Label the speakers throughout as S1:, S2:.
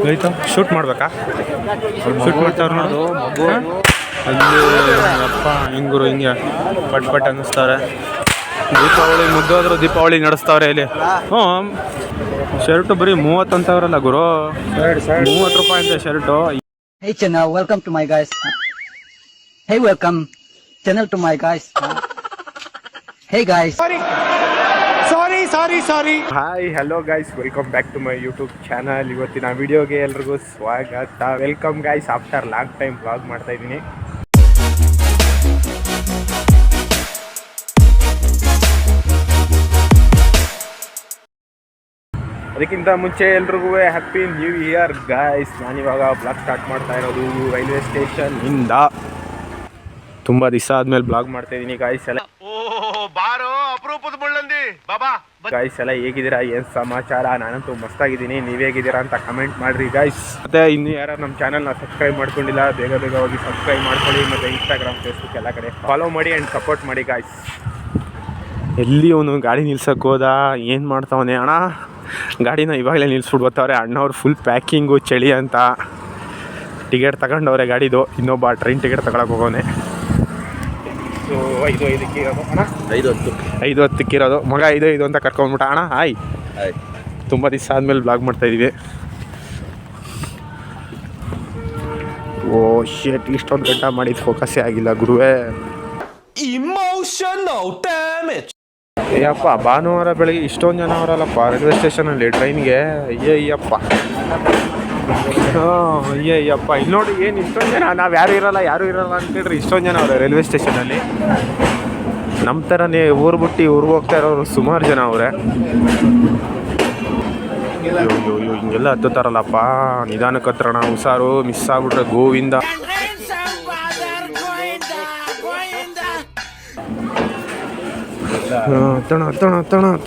S1: ಆಯ್ತಾ ಶೂಟ್ ಮಾಡ್ಬೇಕಾ? ಶೂಟ್ ಮಾಡ್ತಾವ್ರು ನೋಡು ಅಲ್ಲಿ ಅಪ್ಪ ಹಿಂಗುರು ಹಿಂಗೆ ಪಟ್ ಪಟ್ ಅನ್ನಿಸ್ತಾರೆ. ದೀಪಾವಳಿ ಮುಗ್ದೋದ್ರು ದೀಪಾವಳಿ ನಡೆಸ್ತಾವ್ರೆ ಇಲ್ಲಿ. ಹ್ಞೂ ಶರ್ಟು ಬರೀ 30 ಅಂತವ್ರಲ್ಲ ಗುರು, 30 ರೂಪಾಯಿ ಅಂತ shirt.
S2: Hey channel, welcome to my guys. Hey welcome channel to my guys. Hey guys.
S1: Sorry. Hi hello guys, welcome back to my YouTube channel. ಇವತ್ತಿನ ವಿಡಿಯೋಗೆ ಎಲ್ರಿಗೂ ಸ್ವಾಗತ. Welcome guys, after long time vlog ಮಾಡ್ತಾ ಇದ್ದೀನಿ. ಅದಕ್ಕಿಂತ ಮುಂಚೆ ಎಲ್ರಿಗೂ happy new year guys. ನಾನಿವಾಗ ಬ್ಲಾಗ್ ಸ್ಟಾರ್ಟ್ ಮಾಡ್ತಾ ಇರೋದು ರೈಲ್ವೆ ಸ್ಟೇಷನ್ ಇಂದ. ತುಂಬ ದಿವಸ ಆದ್ಮೇಲೆ ಬ್ಲಾಗ್ ಮಾಡ್ತಾ ಇದ್ದೀನಿ ಗೈಸ್. ಎಲ್ಲ ಗೈಸ್ ಎಲ್ಲ ಹೇಗಿದ್ದೀರಾ, ಏನು ಸಮಾಚಾರ? ನಾನಂತೂ ಮಸ್ತಾಗಿದ್ದೀನಿ. ನೀವು ಹೇಗಿದ್ದೀರಾ ಅಂತ ಕಮೆಂಟ್ ಮಾಡಿರಿ ಗೈಸ್. ಮತ್ತು ಇನ್ನೂ ಯಾರು ನಮ್ಮ ಚಾನಲ್ನ ಸಬ್ಸ್ಕ್ರೈಬ್ ಮಾಡ್ಕೊಂಡಿಲ್ಲ, ಬೇಗ ಹೋಗಿ ಸಬ್ಸ್ಕ್ರೈಬ್ ಮಾಡ್ಕೊಳ್ಳಿ. ಮತ್ತು ಇನ್ಸ್ಟಾಗ್ರಾಮ್, ಫೇಸ್ಬುಕ್ ಎಲ್ಲ ಕಡೆ ಫಾಲೋ ಮಾಡಿ ಆ್ಯಂಡ್ ಸಪೋರ್ಟ್ ಮಾಡಿ ಗೈಸ್. ಎಲ್ಲಿ ಅವನು ಗಾಡಿ ನಿಲ್ಸಕ್ಕೆ ಹೋದ, ಏನು ಮಾಡ್ತಾವನೆ ಅಣ್ಣ? ಗಾಡಿನ ಇವಾಗಲೇ ನಿಲ್ಸ್ಬಿಡ್ಬೋತ್ತವ್ರೆ ಅಣ್ಣವ್ರು. ಫುಲ್ ಪ್ಯಾಕಿಂಗು, ಚಳಿ ಅಂತ ಟಿಕೆಟ್ ತಗೊಂಡವ್ರೆ ಗಾಡಿದು. ಇನ್ನೊಬ್ಬ ಟ್ರೈನ್ ಟಿಕೆಟ್ ತಗೊಳಕ್ಕೆ ಹೋಗೋನೆ. ಸೊ 5:05ಕ್ಕೆ ಇರೋದು ಅಣ್ಣ, 5:10ಕ್ಕೆ ಇರೋದು ಮಗ. 5:05 ಅಂತ ಕರ್ಕೊಂಡ್ಬಿಟ್ಟ ಅಣ್ಣ. ಹಾಯ್, ತುಂಬ ದಿವಸ ಆದಮೇಲೆ ಬ್ಲಾಗ್ ಮಾಡ್ತಾಯಿದ್ದೀವಿ. ಓ ಶೇಟ್, ಇಷ್ಟೊಂದು ಗಂಟೆ ಮಾಡಿದ್ದು ಫೋಕಸ್ಸೇ ಆಗಿಲ್ಲ ಗುರುವೇ.
S3: Emotional damage.
S1: ಅಯ್ಯಪ್ಪ, ಭಾನುವಾರ ಬೆಳಗ್ಗೆ ಇಷ್ಟೊಂದು ಜನ ಅವರಲ್ಲಪ್ಪ ರೈಲ್ವೆ ಸ್ಟೇಷನಲ್ಲಿ ಟ್ರೈನ್ಗೆ. ಅಯ್ಯಯ್ಯಪ್ಪ, ಅಯ್ಯಯ್ಯಪ್ಪ. ಇಲ್ಲಿ ನೋಡಿ, ಏನು ಇಷ್ಟೊಂದು ಜನ. ನಾವು ಯಾರೂ ಇರಲ್ಲ ಅಂತೇಳ್ರಿ ಇಷ್ಟೊಂದು ಜನ ಅವರೇ ರೈಲ್ವೆ ಸ್ಟೇಷನಲ್ಲಿ. ನಮ್ಮ ಥರನೇ ಊರು ಬಿಟ್ಟು ಊರಿಗೆ ಹೋಗ್ತಾ ಇರೋರು ಸುಮಾರು ಜನ ಅವರೇ. ಅಯ್ಯೋ ಹಿಂಗೆಲ್ಲ ಹತ್ತುತ್ತಾರಲ್ಲಪ್ಪ. ನಿಧಾನಕ್ಕೆ ಹತ್ರಣ, ಹುಷಾರು. ಮಿಸ್ ಆಗ್ಬಿಟ್ರೆ ಗೋವಿಂದ.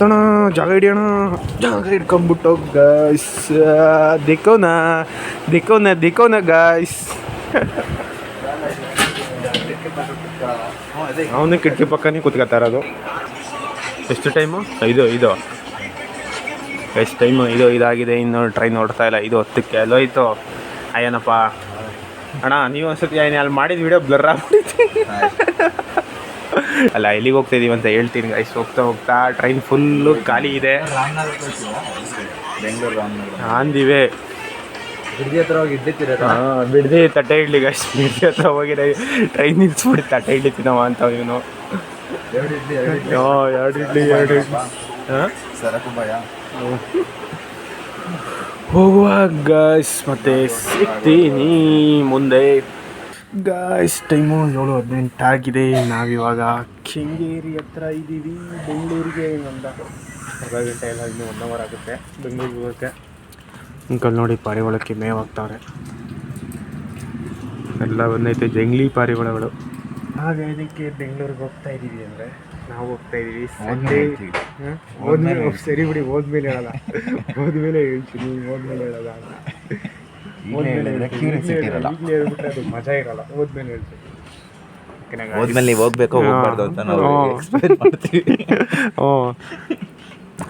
S1: ತಣ ಜಾಗ ಹಿಡಿಯೋಣ. ಜಾಗ ಹಿಡ್ಕೊಂಬಿಟ್ಟು ಗೈಸ್. ದಿಕ್ಕೋನ ಗೈಸ್. ಅವನು ಕಿಟಕಿ ಪಕ್ಕನೇ ಕೂತ್ಕೊತಾ ಇರೋದು. ಎಷ್ಟು ಟೈಮು? 5:05 ಎಷ್ಟು ಟೈಮು? 5:05 ಇನ್ನು ಟ್ರೈನ್ ಹೊಡ್ತಾ ಇಲ್ಲ. 5:10ಕ್ಕೆ ಎಲ್ಲೋಯ್ತು. ಅಯ್ಯನಪ್ಪ ಅಣ್ಣ, ನೀವು ಒಂದ್ಸತಿ ಅಲ್ಲಿ ಮಾಡಿದ ವಿಡಿಯೋ ಬ್ಲರ್ ಆಗ್ಬಿಟ್ಟಿತ್ತು. ಅಲ್ಲ, ಎಲ್ಲಿಗೆ ಹೋಗ್ತಾಯಿದ್ದೀವಿ ಅಂತ ಹೇಳ್ತೀನಿ ಗೈಸ್. ಹೋಗ್ತಾ ಟ್ರೈನ್ ಫುಲ್ಲು ಖಾಲಿ ಇದೆ. ಅಂದಿವೆ ಬಿಡ್ದಿ ತಟ್ಟೆ ಇಡ್ಲಿ ಗೈಸ್. ಬಿಡ್ದಿ ಹತ್ರ ಹೋಗಿ ಟ್ರೈನ್ ನಿಲ್ಸ್ಬಿಡಿ, ತಟ್ಟೆ ಇಡ್ಲಿ ತಿನ್ನವ ಅಂತ ಇವನು. 2 ಇಡ್ಲಿ ಹಾಂ ಹೋಗುವ ಗೈಸ್. ಮತ್ತೆ ಸಿಗ್ತೀನಿ ಮುಂದೆ ಗೈಸ್. ಟೈಮು 7:18 ಆಗಿದೆ. ನಾವಿವಾಗ ಕೆಂಗೇರಿ ಹತ್ರ ಇದ್ದೀವಿ. ಬೆಂಗಳೂರಿಗೆ ಒಂದು ಅರ್ಧ ಗಂಟೆ ಎಲ್ಲ, ಇನ್ನೂ 1 ಅವರ್ ಆಗುತ್ತೆ ಬೆಂಗಳೂರಿಗೆ ಹೋಗೋಕ್ಕೆ. ಅಂಕಲ್ ನೋಡಿ, ಪಾರಿವಾಳಕ್ಕೆ ಮೇವಾಗ್ತಾವ್ರೆ. ಎಲ್ಲ ಬಂದೈತೆ ಜಂಗ್ಲಿ ಪಾರಿವಾಳಗಳು. ಹಾಗೆ ಇದಕ್ಕೆ ಬೆಂಗಳೂರಿಗೆ ಹೋಗ್ತಾ ಇದ್ದೀವಿ ಅಂದರೆ ನಾವು ಹೋಗ್ತಾ ಇದ್ದೀವಿ ಸಂಡೇ. ಹೋದ್ಮೇಲೆ ಸರಿ ಬಿಡಿ, ಹೋದ್ಮೇಲೆ ಹೇಳಲ್ಲ. ಹೋದ್ಮೇಲೆ ಹೇಳ್ತೀನಿ, ಹೋದ್ಮೇಲೆ ಹೇಳಲ್ಲ ಅಂತ. ಹೇಳ್ಬಿಟ್ರೆ ಅದು ಮಜಾ ಇರಲ್ಲ. ಹೋದ್ಮೇಲೆ ಹೇಳ್ತೀನಿ.
S3: ಹೋದ್ಮೇಲೆ ನೀವು ಹೋಗ್ಬೇಕು ಹೋಗ್ಬಾರ್ದು ಅಂತ ನಾವು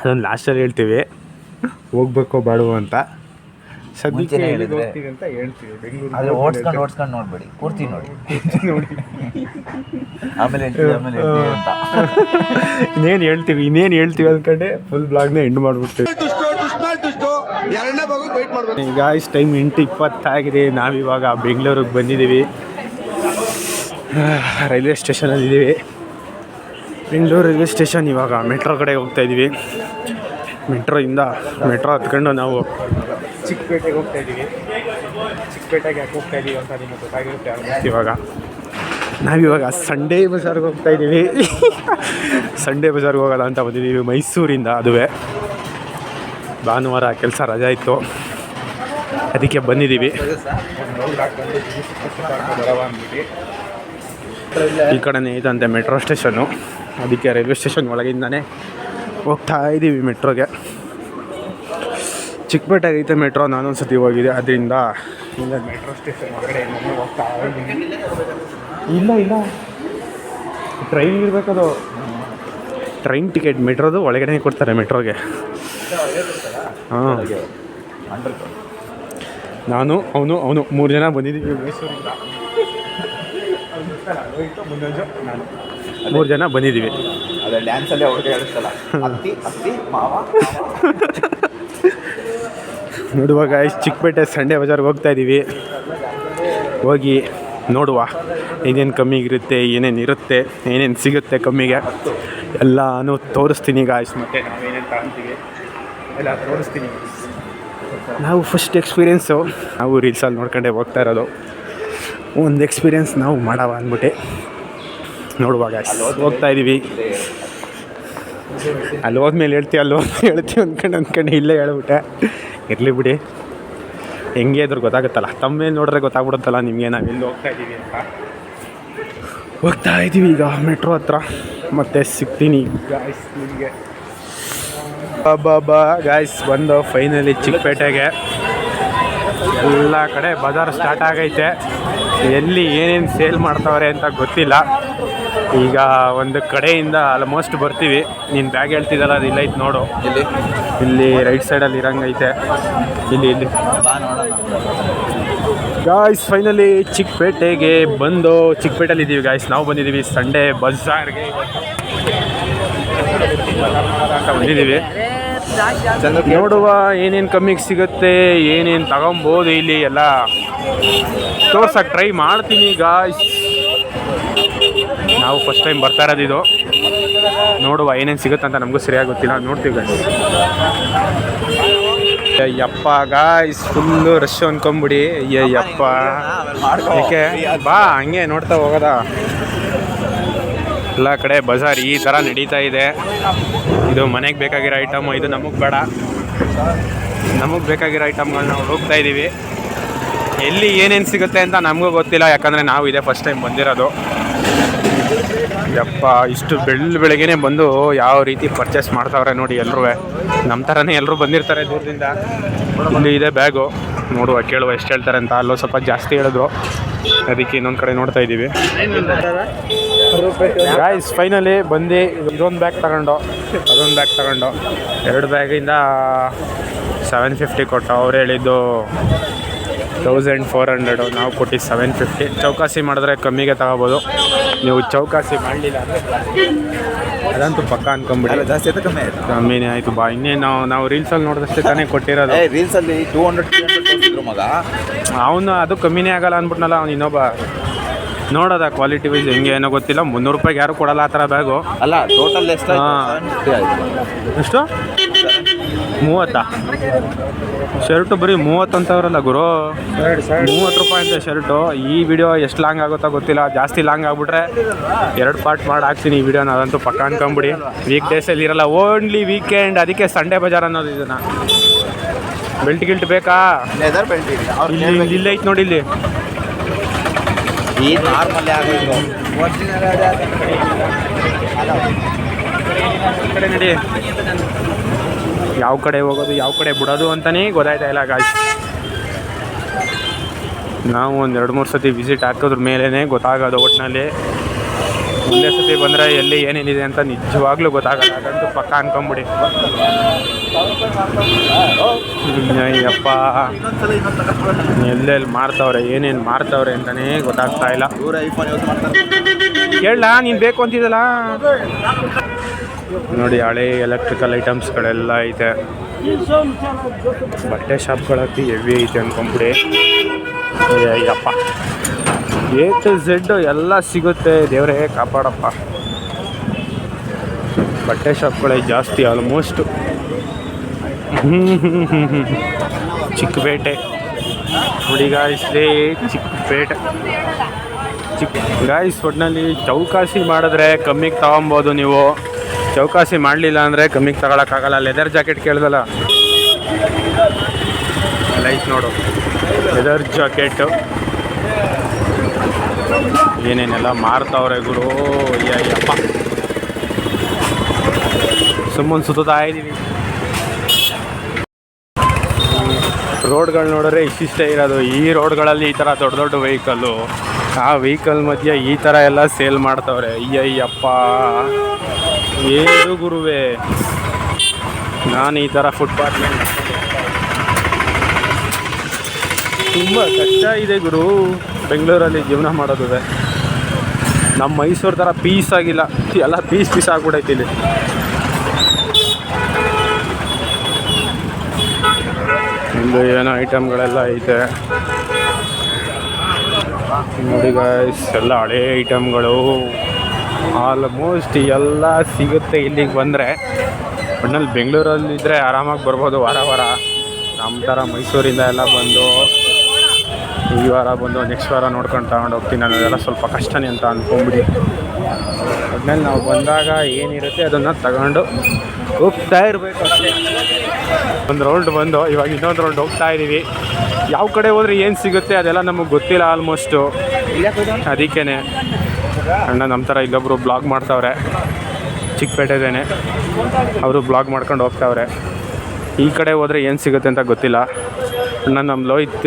S1: ಅದನ್ನು ಲಾಸ್ಟಲ್ಲಿ ಹೇಳ್ತೀವಿ, ಹೋಗ್ಬೇಕೋ ಬೇಡವೋ ಅಂತ. ಸದ್ಯಕ್ಕೆ ಹೋಗ್ತೀವಿ ಅಂತ ಹೇಳ್ತೀವಿ. ಬೆಂಗಳೂರು
S3: ಓಡಿಸ್ಕೊಂಡು ನೋಡ್ಬೇಡಿ, ಪೂರ್ತಿ ನೋಡಿ. ಆಮೇಲೆ ಅಂತ
S1: ಇನ್ನೇನು ಹೇಳ್ತೀವಿ ಅಂದ್ಕೊಂಡೆ ಫುಲ್ ಬ್ಲಾಗ್ನ ಎಂಡ್ ಮಾಡಿಬಿಡ್ತೀವಿ. ಈಗ ಇಷ್ಟು ಟೈಮ್ 8:20 ಆಗಿದೆ. ನಾವಿವಾಗ ಬೆಂಗಳೂರಿಗೆ ಬಂದಿದ್ದೀವಿ. ರೈಲ್ವೆ ಸ್ಟೇಷನಲ್ಲಿದ್ದೀವಿ. Bengaluru railway station. ಇವಾಗ ಮೆಟ್ರೋ ಕಡೆಗೆ ಹೋಗ್ತಾಯಿದ್ದೀವಿ. ಮೆಟ್ರೋ ಹತ್ಕೊಂಡು ನಾವು ಚಿಕ್ಕಪೇಟೆಗೆ ಹೋಗ್ತಾಯಿದ್ದೀವಿ. ಚಿಕ್ಕಪೇಟೆಗೆ ಯಾಕೆ ಹೋಗ್ತಾಯಿದ್ದೀವಿ ಅಂತ ನಿಮಗೆ ಗೊತ್ತಾಗಿರುತ್ತೆ. ನಾವಿವಾಗ ಸಂಡೇ ಬಜಾರ್ಗೆ ಹೋಗ್ತಾಯಿದ್ದೀವಿ. ಸಂಡೇ ಬಜಾರ್ಗೆ ಹೋಗೋದ ಅಂತ ಬಂದಿದ್ದೀವಿ ಮೈಸೂರಿಂದ. ಅದುವೇ ಭಾನುವಾರ ಕೆಲಸ ರಜಾ ಇತ್ತು, ಅದಕ್ಕೆ ಬಂದಿದ್ದೀವಿ. ಈ ಕಡೆನೇ ಐತಂತೆ ಮೆಟ್ರೋ ಸ್ಟೇಷನ್ನು. ಅದಕ್ಕೆ ರೈಲ್ವೆ ಸ್ಟೇಷನ್ ಒಳಗಿಂದನೇ ಹೋಗ್ತಾ ಇದ್ದೀವಿ ಮೆಟ್ರೋಗೆ. ಚಿಕ್ಕಪೇಟೆಗೆ ಐತೆ ಮೆಟ್ರೋ. ನಾನೊಂದು ಸತಿ ಹೋಗಿದೆ, ಅದರಿಂದ ಇಲ್ಲ ಮೆಟ್ರೋ ಸ್ಟೇಷನ್ ಒಳಗಡೆ ಹೋಗ್ತಾ ಇದ್ದೀನಿ. ಇಲ್ಲ ಟ್ರೈನ್ ಇರಬೇಕದು. ಟ್ರೈನ್ ಟಿಕೆಟ್ ಮೆಟ್ರೋದು ಒಳಗಡೆ ಕೊಡ್ತಾರೆ ಮೆಟ್ರೋಗೆ. ಹಾಂ, ನಾನು ಅವನು 3 ಜನ ಬಂದಿದ್ದೀವಿ ಮೈಸೂರಿಂದ. 3 ಜನ ಬಂದಿದ್ದೀವಿ.
S3: ಅದೇ ಡ್ಯಾನ್ಸಲ್ಲೇ ಅವ್ರಿಗೆ ಹೇಳಿಸ್ತಲ್ಲ, ಅತ್ತಿ ಮಾವ
S1: ನೋಡುವಾಗ ಚಿಕ್ಕಪೇಟೆ ಸಂಡೇ ಬಜಾರ್ಗೆ ಹೋಗ್ತಾ ಇದ್ದೀವಿ. ಹೋಗಿ ನೋಡುವ ಏನೇನು ಕಮ್ಮಿಗಿರುತ್ತೆ, ಏನೇನು ಇರುತ್ತೆ, ಏನೇನು ಸಿಗುತ್ತೆ ಕಮ್ಮಿಗೆ ಎಲ್ಲನೂ ತೋರಿಸ್ತೀನಿ ಗಾಯ್ಸ್. ಮತ್ತು ನಾವೇನೇನು ತಗೊಂತೀವಿ ಎಲ್ಲ ತೋರಿಸ್ತೀನಿ. ನಾವು ಫಸ್ಟ್ ಎಕ್ಸ್ಪೀರಿಯೆನ್ಸು ನಾವು ರೀಲ್ಸಲ್ಲಿ ನೋಡ್ಕೊಂಡೆ ಹೋಗ್ತಾ ಇರೋದು. ಒಂದು ಎಕ್ಸ್ಪೀರಿಯೆನ್ಸ್ ನಾವು ಮಾಡವ ಅಂದ್ಬಿಟ್ಟು ನೋಡುವಾಗ ಹೋಗ್ತಾ ಇದ್ದೀವಿ. ಅಲ್ಲಿ ಹೋದ್ಮೇಲೆ ಹೇಳ್ತೀವಿ ಅಂದ್ಕೊಂಡು ಇಲ್ಲೇ ಹೇಳ್ಬಿಟ್ಟೆ. ಇರಲಿ ಬಿಡಿ, ಹೆಂಗೆ ಇದ್ರು ಗೊತ್ತಾಗುತ್ತಲ್ಲ, ತಮ್ಮೇಲೆ ನೋಡ್ರೆ ಗೊತ್ತಾಗ್ಬಿಡುತ್ತಲ್ಲ ನಿಮಗೆ ನಾವು ಎಲ್ಲಿ ಹೋಗ್ತಾ ಇದ್ದೀವಿ ಅಂತ. ಹೋಗ್ತಾ ಇದ್ದೀವಿ ಈಗ ಮೆಟ್ರೋ ಹತ್ರ. ಮತ್ತೆ ಸಿಗ್ತೀನಿ ಗಾಯ್ಸ್ ನಿಮಗೆ. ಗಾಯ್ಸ್ ಬಂದು ಫೈನಲಿ ಚಿಕ್ಕಪೇಟೆಗೆ. ಎಲ್ಲ ಕಡೆ ಬಜಾರ್ ಸ್ಟಾರ್ಟ್ ಆಗೈತೆ. ಎಲ್ಲಿ ಏನೇನು ಸೇಲ್ ಮಾಡ್ತಾವ್ರೆ ಅಂತ ಗೊತ್ತಿಲ್ಲ. ಈಗ ಒಂದು ಕಡೆಯಿಂದ ಆಲ್ಮೋಸ್ಟ್ ಬರ್ತೀವಿ. ನೀನು ಬ್ಯಾಗ್ ಹೇಳ್ತಿದ್ದಲ್ಲ, ಅದು ಇಲ್ಲೈತೆ ನೋಡು, ಇಲ್ಲಿ ರೈಟ್ ಸೈಡಲ್ಲಿ ಇರಂಗೈತೆ. ಇಲ್ಲಿ ಗಾಯ್ಸ್ ಫೈನಲಿ ಚಿಕ್ಕಪೇಟೆಗೆ ಬಂದು ಚಿಕ್ಕಪೇಟೆಯಲ್ಲಿ ಇದ್ದೀವಿ ಗಾಯ್ಸ್. ನಾವು ಬಂದಿದ್ದೀವಿ ಸಂಡೇ ಬಜಾರ್ಗೆ ಅಂತ ಬಂದಿದ್ದೀವಿ. ನೋಡುವ ಏನೇನು ಕಮ್ಮಿಗೆ ಸಿಗುತ್ತೆ, ಏನೇನು ತಗೊಬೋದು ಇಲ್ಲಿ ಎಲ್ಲ ತೋರ್ಸಕ್ಕೆ ಟ್ರೈ ಮಾಡ್ತೀನಿ ಗಾಯ್ಸ್. ನಾವು ಫಸ್ಟ್ ಟೈಮ್ ಬರ್ತಾ ಇರೋದು ಇದು. ನೋಡುವ ಏನೇನು ಸಿಗುತ್ತೆ ಅಂತ ನಮಗೂ ಸರಿಯಾಗಿ ಗೊತ್ತಿಲ್ಲ, ನೋಡ್ತೀವಿ ಗಾಯ್ಸ್. ಯಪ್ಪ ಗಾಯ್ಸ್ ಫುಲ್ಲು ರಶ್ ಅನ್ಕೊಂಬಿಡಿ. ಯಪ್ಪ ಏಕೆ ಬಾ ಹಂಗೆ ನೋಡ್ತಾ ಹೋಗೋದ. ಎಲ್ಲ ಕಡೆ ಬಜಾರ್ ಈ ಥರ ನಡೀತಾ ಇದೆ. ಇದು ಮನೆಗೆ ಬೇಕಾಗಿರೋ ಐಟಮು, ಇದು ನಮಗೆ ಬೇಡ. ನಮಗೆ ಬೇಕಾಗಿರೋ ಐಟಮ್ಗಳನ್ನ ನಾವು ಹೋಗ್ತಾ ಇದ್ದೀವಿ. ಎಲ್ಲಿ ಏನೇನು ಸಿಗುತ್ತೆ ಅಂತ ನಮಗೂ ಗೊತ್ತಿಲ್ಲ, ಯಾಕಂದರೆ ನಾವು ಇದೇ ಫಸ್ಟ್ ಟೈಮ್ ಬಂದಿರೋದು. ಯಪ್ಪ ಇಷ್ಟು ಬೆಳಗ್ಗೆನೇ ಬಂದು ಯಾವ ರೀತಿ ಪರ್ಚೇಸ್ ಮಾಡ್ತಾವ್ರೆ ನೋಡಿ ಎಲ್ಲರೂ. ನಮ್ಮ ಥರನೇ ಎಲ್ಲರೂ ಬಂದಿರ್ತಾರೆ ದೂರದಿಂದ. ಇಲ್ಲಿ ಇದೆ ಬ್ಯಾಗು, ನೋಡುವ ಕೇಳುವ ಎಷ್ಟು ಹೇಳ್ತಾರೆ ಅಂತ. ಅಲ್ಲೂ ಸ್ವಲ್ಪ ಜಾಸ್ತಿ ಹೇಳಿದ್ರು, ಅದಕ್ಕೆ ಇನ್ನೊಂದು ಕಡೆ ನೋಡ್ತಾ ಇದ್ದೀವಿ ಗಾಯ್ಸ್. ಫೈನಲಿ ಬಂದು ಇದೊಂದು ಬ್ಯಾಗ್ ತಗೊಂಡು ಅದೊಂದು ಬ್ಯಾಗ್ ತಗೊಂಡು 2 ಬ್ಯಾಗಿಂದ 750 ಕೊಟ್ಟು. ಅವ್ರು ಹೇಳಿದ್ದು 1400, ನಾವು ಕೊಟ್ಟು 750. ಚೌಕಾಸಿ ಮಾಡಿದ್ರೆ ಕಮ್ಮಿಗೆ ತಗೋಬೋದು. ನೀವು ಚೌಕಾಸಿ ಮಾಡಲಿಲ್ಲ ಅಂದರೆ ಅದಂತೂ ಪಕ್ಕ ಅನ್ಕೊಂಬಿಡಿ.
S3: ಜಾಸ್ತಿ ಆಯ್ತು ಕಮ್ಮಿ ಆಯ್ತು?
S1: ಕಮ್ಮಿನೇ ಆಯಿತು ಬಾ. ಇನ್ನೇನು ನಾವು ರೀಲ್ಸಲ್ಲಿ ನೋಡಿದಷ್ಟೇ ತಾನೇ ಕೊಟ್ಟಿರೋದು.
S3: ರೀಲ್ಸಲ್ಲಿ 200 ಮಗ
S1: ಅವನು ಅದು ಕಮ್ಮಿನೇ ಆಗಲ್ಲ ಅಂದ್ಬಿಟ್ನಲ್ಲ ಅವ್ನು ಇನ್ನೊಬ್ಬ. ನೋಡೋದ ಕ್ವಾಲಿಟಿ ವೈಸ್ ಹೆಂಗೆ ಏನೋ ಗೊತ್ತಿಲ್ಲ. 300 ರೂಪಾಯಿಗೆ ಯಾರು ಕೊಡಲ್ಲ ಆ ಥರ ಬ್ಯಾಗು.
S3: ಅಲ್ಲ ಟೋಟಲ್ ಎಷ್ಟು?
S1: ಎಷ್ಟು 30? ಶರ್ಟು ಬರೀ 30 ಅಂತವ್ರಲ್ಲ ಗುರು. 30 ರೂಪಾಯಿ ಅಂತ ಶರ್ಟು. ಈ ವಿಡಿಯೋ ಎಷ್ಟು ಲಾಂಗ್ ಆಗುತ್ತೋ ಗೊತ್ತಿಲ್ಲ. ಜಾಸ್ತಿ ಲಾಂಗ್ ಆಗಿಬಿಟ್ರೆ 2 ಪಾರ್ಟ್ ಮಾಡಿ ಹಾಕ್ತೀನಿ ಈ ವಿಡಿಯೋನ, ಅದಂತೂ ಪಕ್ಕ ಅನ್ಕೊಂಬಿಡಿ. ವೀಕ್ ಡೇಸಲ್ಲಿ ಇರಲ್ಲ, ಓನ್ಲಿ ವೀಕೆಂಡ್. ಅದಕ್ಕೆ ಸಂಡೇ ಬಜಾರ್ ಅನ್ನೋದು ಇದನ್ನು. ಬೆಲ್ಟ್ ಗಿಲ್ಟ್ ಬೇಕಾ? ಇಲ್ಲಿ ಇಲ್ಲ ಐತೆ ನೋಡಿ, ಇಲ್ಲಿ
S3: ಈ ನಾರ್ಮಲ್ ಆಗೋದು
S1: ಕಡೆ ನಡಿ. ಯಾವ ಕಡೆ ಹೋಗೋದು ಯಾವ ಕಡೆ ಬಿಡೋದು ಅಂತಲೇ ಗೊತ್ತಾಯ್ತಾ ಇಲ್ಲ ಗಾಯ್ಸ್. ನಾವು ಒಂದು 2-3 ಸತಿ ವಿಸಿಟ್ ಹಾಕೋದ್ರ ಮೇಲೇ ಗೊತ್ತಾಗೋದು. ಒಟ್ಟಿನಲ್ಲಿ ಒಂದೇ ಸತಿ ಬಂದರೆ ಎಲ್ಲಿ ಏನೇನಿದೆ ಅಂತ ನಿಜವಾಗ್ಲೂ ಗೊತ್ತಾಗಲ್ಲ. ಅದಂತೂ ಪಕ್ಕ ಅನ್ಕೊಂಬಿಡಿ. ಅಯ್ಯಪ್ಪ ಎಲ್ಲೆಲ್ಲಿ ಮಾರ್ತವ್ರೆ, ಏನೇನು ಮಾರ್ತವ್ರೆ ಅಂತಲೇ ಗೊತ್ತಾಗ್ತಾ ಇಲ್ಲ. ಕೇಳಲ್ಲ ನೀನು ಬೇಕು ಅಂತಿದ್ದಲ್ಲ ನೋಡಿ. ಹಳೆ ಎಲೆಕ್ಟ್ರಿಕಲ್ ಐಟಮ್ಸ್ಗಳೆಲ್ಲ ಐತೆ. ಬಟ್ಟೆ ಶಾಪ್ಗಳಾಕಿ ಹೆವಿ ಐತೆ ಅನ್ಕೊಂಬಿಡಿ. ಅಯ್ಯಪ್ಪ A to Z ಎಲ್ಲ ಸಿಗುತ್ತೆ. ದೇವರೇ ಕಾಪಾಡಪ್ಪ. ಬಟ್ಟೆ ಶಾಪ್ಗಳೇ ಜಾಸ್ತಿ ಆಲ್ಮೋಸ್ಟ್. ಚಿಕ್ಕಪೇಟೆ ನೋಡಿ ಗಾಯ್ಸ್, ಚಿಕ್ಕಪೇಟೆ ಗಾಯ್ಸ್. ಒಟ್ಟಿನಲ್ಲಿ ಚೌಕಾಸಿ ಮಾಡಿದ್ರೆ ಕಮ್ಮಿಗೆ ತಗೊಬೋದು ನೀವು. ಚೌಕಾಸಿ ಮಾಡಲಿಲ್ಲ ಅಂದರೆ ಕಮ್ಮಿಗೆ ತಗೊಳಕ್ಕಾಗಲ್ಲ. ಲೆದರ್ ಜಾಕೆಟ್ ಕೇಳ್ದಲ್ಲ, ಲೈಟ್ ನೋಡು, ಲೆದರ್ ಜಾಕೆಟು ಏನೇನೆಲ್ಲ ಮಾರ್ತಾವ್ರೆ ಗುರು. ಅಯ್ಯಪ್ಪ ಸುಮ್ಮನೆ ಸುತ್ತಾ ಇದ್ದೀವಿ. ರೋಡ್ಗಳು ನೋಡಿದ್ರೆ ಇಷ್ಟಿಷ್ಟೇ ಇರೋದು. ಈ ರೋಡ್ಗಳಲ್ಲಿ ಈ ಥರ ದೊಡ್ಡ ದೊಡ್ಡ ವೆಹಿಕಲ್ಲು, ಆ ವೆಹಿಕಲ್ ಮಧ್ಯೆ ಈ ಥರ ಎಲ್ಲ ಸೇಲ್ ಮಾಡ್ತಾವ್ರೆ. ಅಯ್ಯಪ್ಪ ಏನು ಗುರುವೇ, ನಾನು ಈ ಥರ ಫುಟ್ಪಾತ್ ಮೇಲೆ ತುಂಬ ಕಷ್ಟ ಇದೆ ಗುರು ಬೆಂಗಳೂರಲ್ಲಿ ಜೀವನ ಮಾಡೋದು. ನಮ್ಮ ಮೈಸೂರು ಥರ ಪೀಸ್ ಆಗಿಲ್ಲ, ಎಲ್ಲ ಪೀಸ್ ಆಗ್ಬಿಟ್ಟೈತಿ ಇಲ್ಲಿ. ಇಲ್ಲಿ ಏನೋ ಐಟಮ್ಗಳೆಲ್ಲ ಐತೆ ನೋಡಿ ಗಾಯ್ಸ್, ಎಲ್ಲ ಹಳೇ ಐಟಮ್ಗಳು ಆಲ್ಮೋಸ್ಟ್ ಎಲ್ಲ ಸಿಗುತ್ತೆ ಇಲ್ಲಿಗೆ ಬಂದರೆ. ಒಟ್ನಲ್ಲಿ ಬೆಂಗಳೂರಲ್ಲಿದ್ದರೆ ಆರಾಮಾಗಿ ಬರ್ಬೋದು ವಾರ ವಾರ. ನಮ್ಮ ಥರ ಮೈಸೂರಿಂದ ಎಲ್ಲ ಬಂದು ಈ ವಾರ ಬಂದು ನೆಕ್ಸ್ಟ್ ವಾರ ನೋಡ್ಕೊಂಡು ತಗೊಂಡು ಹೋಗ್ತೀನಿ ಅನ್ನೋದೆಲ್ಲ ಸ್ವಲ್ಪ ಕಷ್ಟನೇ ಅಂತ ಅಂದ್ಕೊಂಬಿಡಿ. ಅದ್ಮೇಲೆ ನಾವು ಬಂದಾಗ ಏನಿರುತ್ತೆ ಅದನ್ನು ತಗೊಂಡು ಹೋಗ್ತಾ ಇರಬೇಕು ಅಷ್ಟೇ. ಒಂದು ರೌಂಡ್ ಬಂದು ಇವಾಗ ಇನ್ನೊಂದು ರೌಂಡ್ ಹೋಗ್ತಾ ಇದ್ದೀವಿ. ಯಾವ ಕಡೆ ಹೋದರೆ ಏನು ಸಿಗುತ್ತೆ ಅದೆಲ್ಲ ನಮಗೆ ಗೊತ್ತಿಲ್ಲ ಆಲ್ಮೋಸ್ಟು. ಅದಕ್ಕೇ ಅಣ್ಣ ನಮ್ಮ ಥರ ಇಲ್ಲೊಬ್ಬರು ಬ್ಲಾಗ್ ಮಾಡ್ತಾವ್ರೆ, ಚಿಕ್ಕಪೇಟೆದೇನೆ. ಅವರು ಬ್ಲಾಗ್ ಮಾಡ್ಕೊಂಡು ಹೋಗ್ತಾವ್ರೆ. ಈ ಕಡೆ ಹೋದರೆ ಏನು ಸಿಗುತ್ತೆ ಅಂತ ಗೊತ್ತಿಲ್ಲ. ಅಣ್ಣ ನಮ್ಮ ಲೋಹಿತ್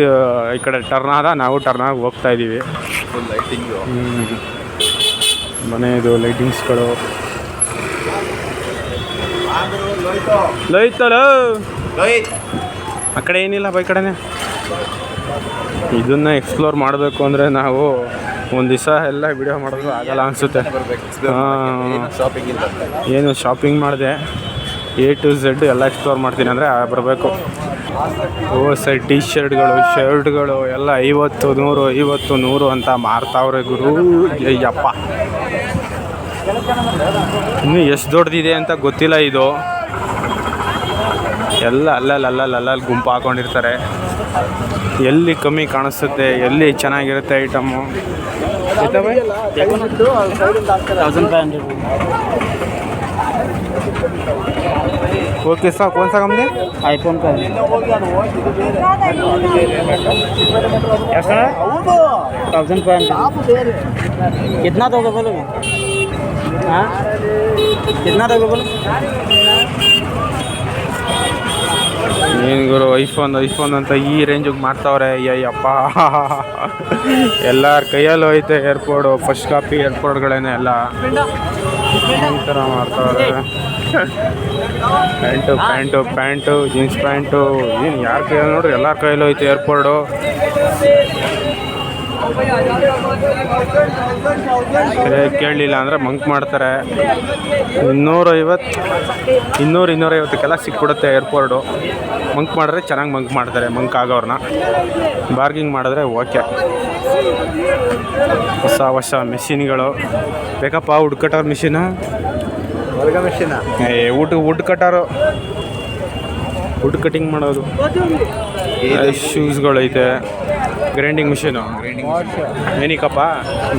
S1: ಈ ಕಡೆ ಟರ್ನ್ ಆದ, ನಾವು ಟರ್ನ್ ಆಗಿ ಹೋಗ್ತಾ ಇದ್ದೀವಿ. ಮನೆಯದು ಲೈಟಿಂಗ್ಸ್ಗಳು ಲೋಹಿತ್ತಲೋ ಆ ಕಡೆ ಏನಿಲ್ಲ ಬೈ ಕಡೆನೇ. ಇದನ್ನು ಎಕ್ಸ್ಪ್ಲೋರ್ ಮಾಡಬೇಕು ಅಂದರೆ ನಾವು ಒಂದು ದಿವಸ ಎಲ್ಲ ವಿಡಿಯೋ ಮಾಡೋದು ಆಗಲ್ಲ ಅನಿಸುತ್ತೆ. ಏನು ಶಾಪಿಂಗ್ ಮಾಡಿದೆ A to Z ಎಲ್ಲ ಎಕ್ಸ್ಪ್ಲೋರ್ ಮಾಡ್ತೀನಿ ಅಂದರೆ ಬರಬೇಕು. ಸೈಡ್ ಟೀ ಶರ್ಟ್ಗಳು ಎಲ್ಲ 50, 100, 50, 100 ಅಂತ ಮಾರ್ತಾವ್ರೆ ಗುರು. ಅಯ್ಯಪ್ಪ, ಇನ್ನೂ ಎಷ್ಟು ದೊಡ್ಡದಿದೆ ಅಂತ ಗೊತ್ತಿಲ್ಲ. ಇದು ಎಲ್ಲ ಅಲ್ಲಲ್ಲಿ ಗುಂಪು ಹಾಕೊಂಡಿರ್ತಾರೆ. ಎಲ್ಲಿ ಕಮ್ಮಿ ಕಾಣಿಸುತ್ತೆ, ಎಲ್ಲಿ ಚೆನ್ನಾಗಿರುತ್ತೆ ಐಟಮು. ओके सर, कौन सा कंपनी? आईफोन का कैसा है? 1500. कितना दोगे बोलो? हाँ, कितना दोगे बोलो? ಏನು ಗುರು, ಐಫೋನ್ ಅಂತ ಈ ರೇಂಜಿಗೆ ಮಾಡ್ತಾವ್ರೆ. ಅಯ್ಯಪ್ಪ, ಎಲ್ಲರ ಕೈಯಲ್ಲೂ ಐತೆ ಏರ್ಪೋರ್ಡು. ಫಸ್ಟ್ ಕಾಪಿ ಏರ್ಪೋರ್ಟ್ಗಳೇನೆ ಎಲ್ಲ ಈ ಥರ ಮಾಡ್ತಾವ್ರೆ. ಪ್ಯಾಂಟು ಜೀನ್ಸ್ ಪ್ಯಾಂಟು ಏನು ಯಾರ ಕೈಯಲ್ಲಿ ನೋಡ್ರಿ, ಎಲ್ಲರ ಕೈಯಲ್ಲೂ ಐತೆ ಏರ್ಪೋರ್ಡು. ಕೇಳಲಿಲ್ಲ ಅಂದರೆ ಮಂಕ್ ಮಾಡ್ತಾರೆ. 250 ಸಿಕ್ಬಿಡುತ್ತೆ ಏರ್ಪೋರ್ಟು. ಮಂಕ್ ಮಾಡಿದ್ರೆ ಚೆನ್ನಾಗಿ ಮಂಕ್ ಮಾಡ್ತಾರೆ. ಮಂಕ್ ಆಗೋರನ್ನ ಬಾರ್ಗಿಂಗ್ ಮಾಡಿದ್ರೆ ಓಕೆ. ಹೊಸ ಮಿಷಿನ್ಗಳು ಬೇಕಪ್ಪ. Wood cutter machine, wood cutter, wood cutting ಮಾಡೋದು. ಶೂಸ್ಗಳೈತೆ. ಗ್ರೈಂಡಿಂಗ್ ಮಿಷಿನು ಏನಕ್ಕಪ್ಪ,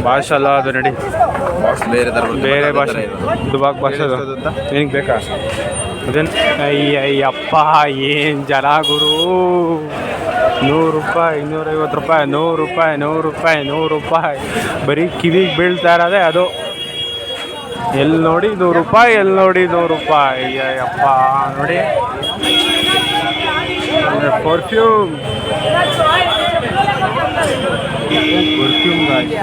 S1: ಭಾಷೆ ಅಲ್ಲ ಅದು. ನಡಿ, ಬೇರೆ ಭಾಷೆ, ದುಬಾಕ್ ಭಾಷೆ ಅದು ಏನಕ್ಕೆ ಬೇಕಾ ಅದೇನು? ಅಯ್ಯಪ್ಪ, ಏನು ಜನ ಗುರು. 100 ರೂಪಾಯಿ, 250 ರೂಪಾಯಿ, 100 ರೂಪಾಯಿ ಬರೀ ಕಿವಿಗೆ ಬೀಳ್ತಾ ಇರೋದೇ ಅದು. ಎಲ್ಲಿ ನೋಡಿ 100 ರೂಪಾಯಿ, ಎಲ್ಲಿ ನೋಡಿ 100 ರೂಪಾಯಿ. ಅಯ್ಯಪ್ಪ ನೋಡಿ, ಪರ್ಫ್ಯೂಮ್ ಗಾಡಿ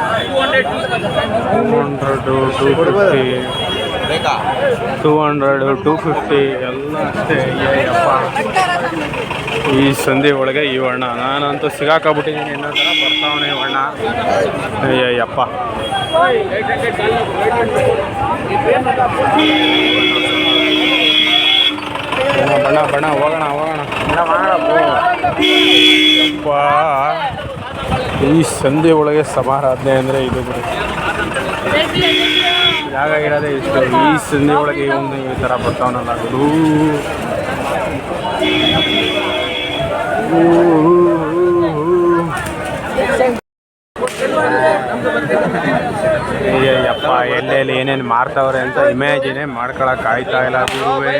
S1: 200, 250 ಎಲ್ಲ ಅಷ್ಟೇ. ಅಯ್ಯಪ್ಪ, ಈ ಸಂಧಿ ಒಳಗೆ ಈ ವರ್ಣ ನಾನಂತೂ ಸಿಗಾಕಬಿಟ್ಟಿದ್ದೀನಿ. ಇನ್ನೋ ಥರ ಬರ್ತಾವನೆ ವರ್ಣ. ಅಯ್ಯಪ್ಪ, ಬಣ್ಣ ಹೋಗೋಣ. ಅಪ್ಪ, ಈ ಸಂಧಿ ಒಳಗೆ ಸಮಾರಾಧನೆ ಅಂದರೆ ಇದು ಬಿಡಿ. ಜಾಗ ಇರೋದೇ ಇಷ್ಟು. ಈ ಸಂಧಿ ಒಳಗೆ ಈ ಥರ ಬರ್ತಾವನಲ್ಲ ಗುರು. ಅಯ್ಯಪ್ಪ, ಎಲ್ಲೆಲ್ಲಿ ಏನೇನು ಮಾರ್ತಾವ್ರೆ ಅಂತ ಇಮ್ಯಾಜಿನೇ ಮಾಡ್ಕೊಳಕ್ಕೆ ಆಯ್ತಾ ಇಲ್ಲ ಗುರುವೇ.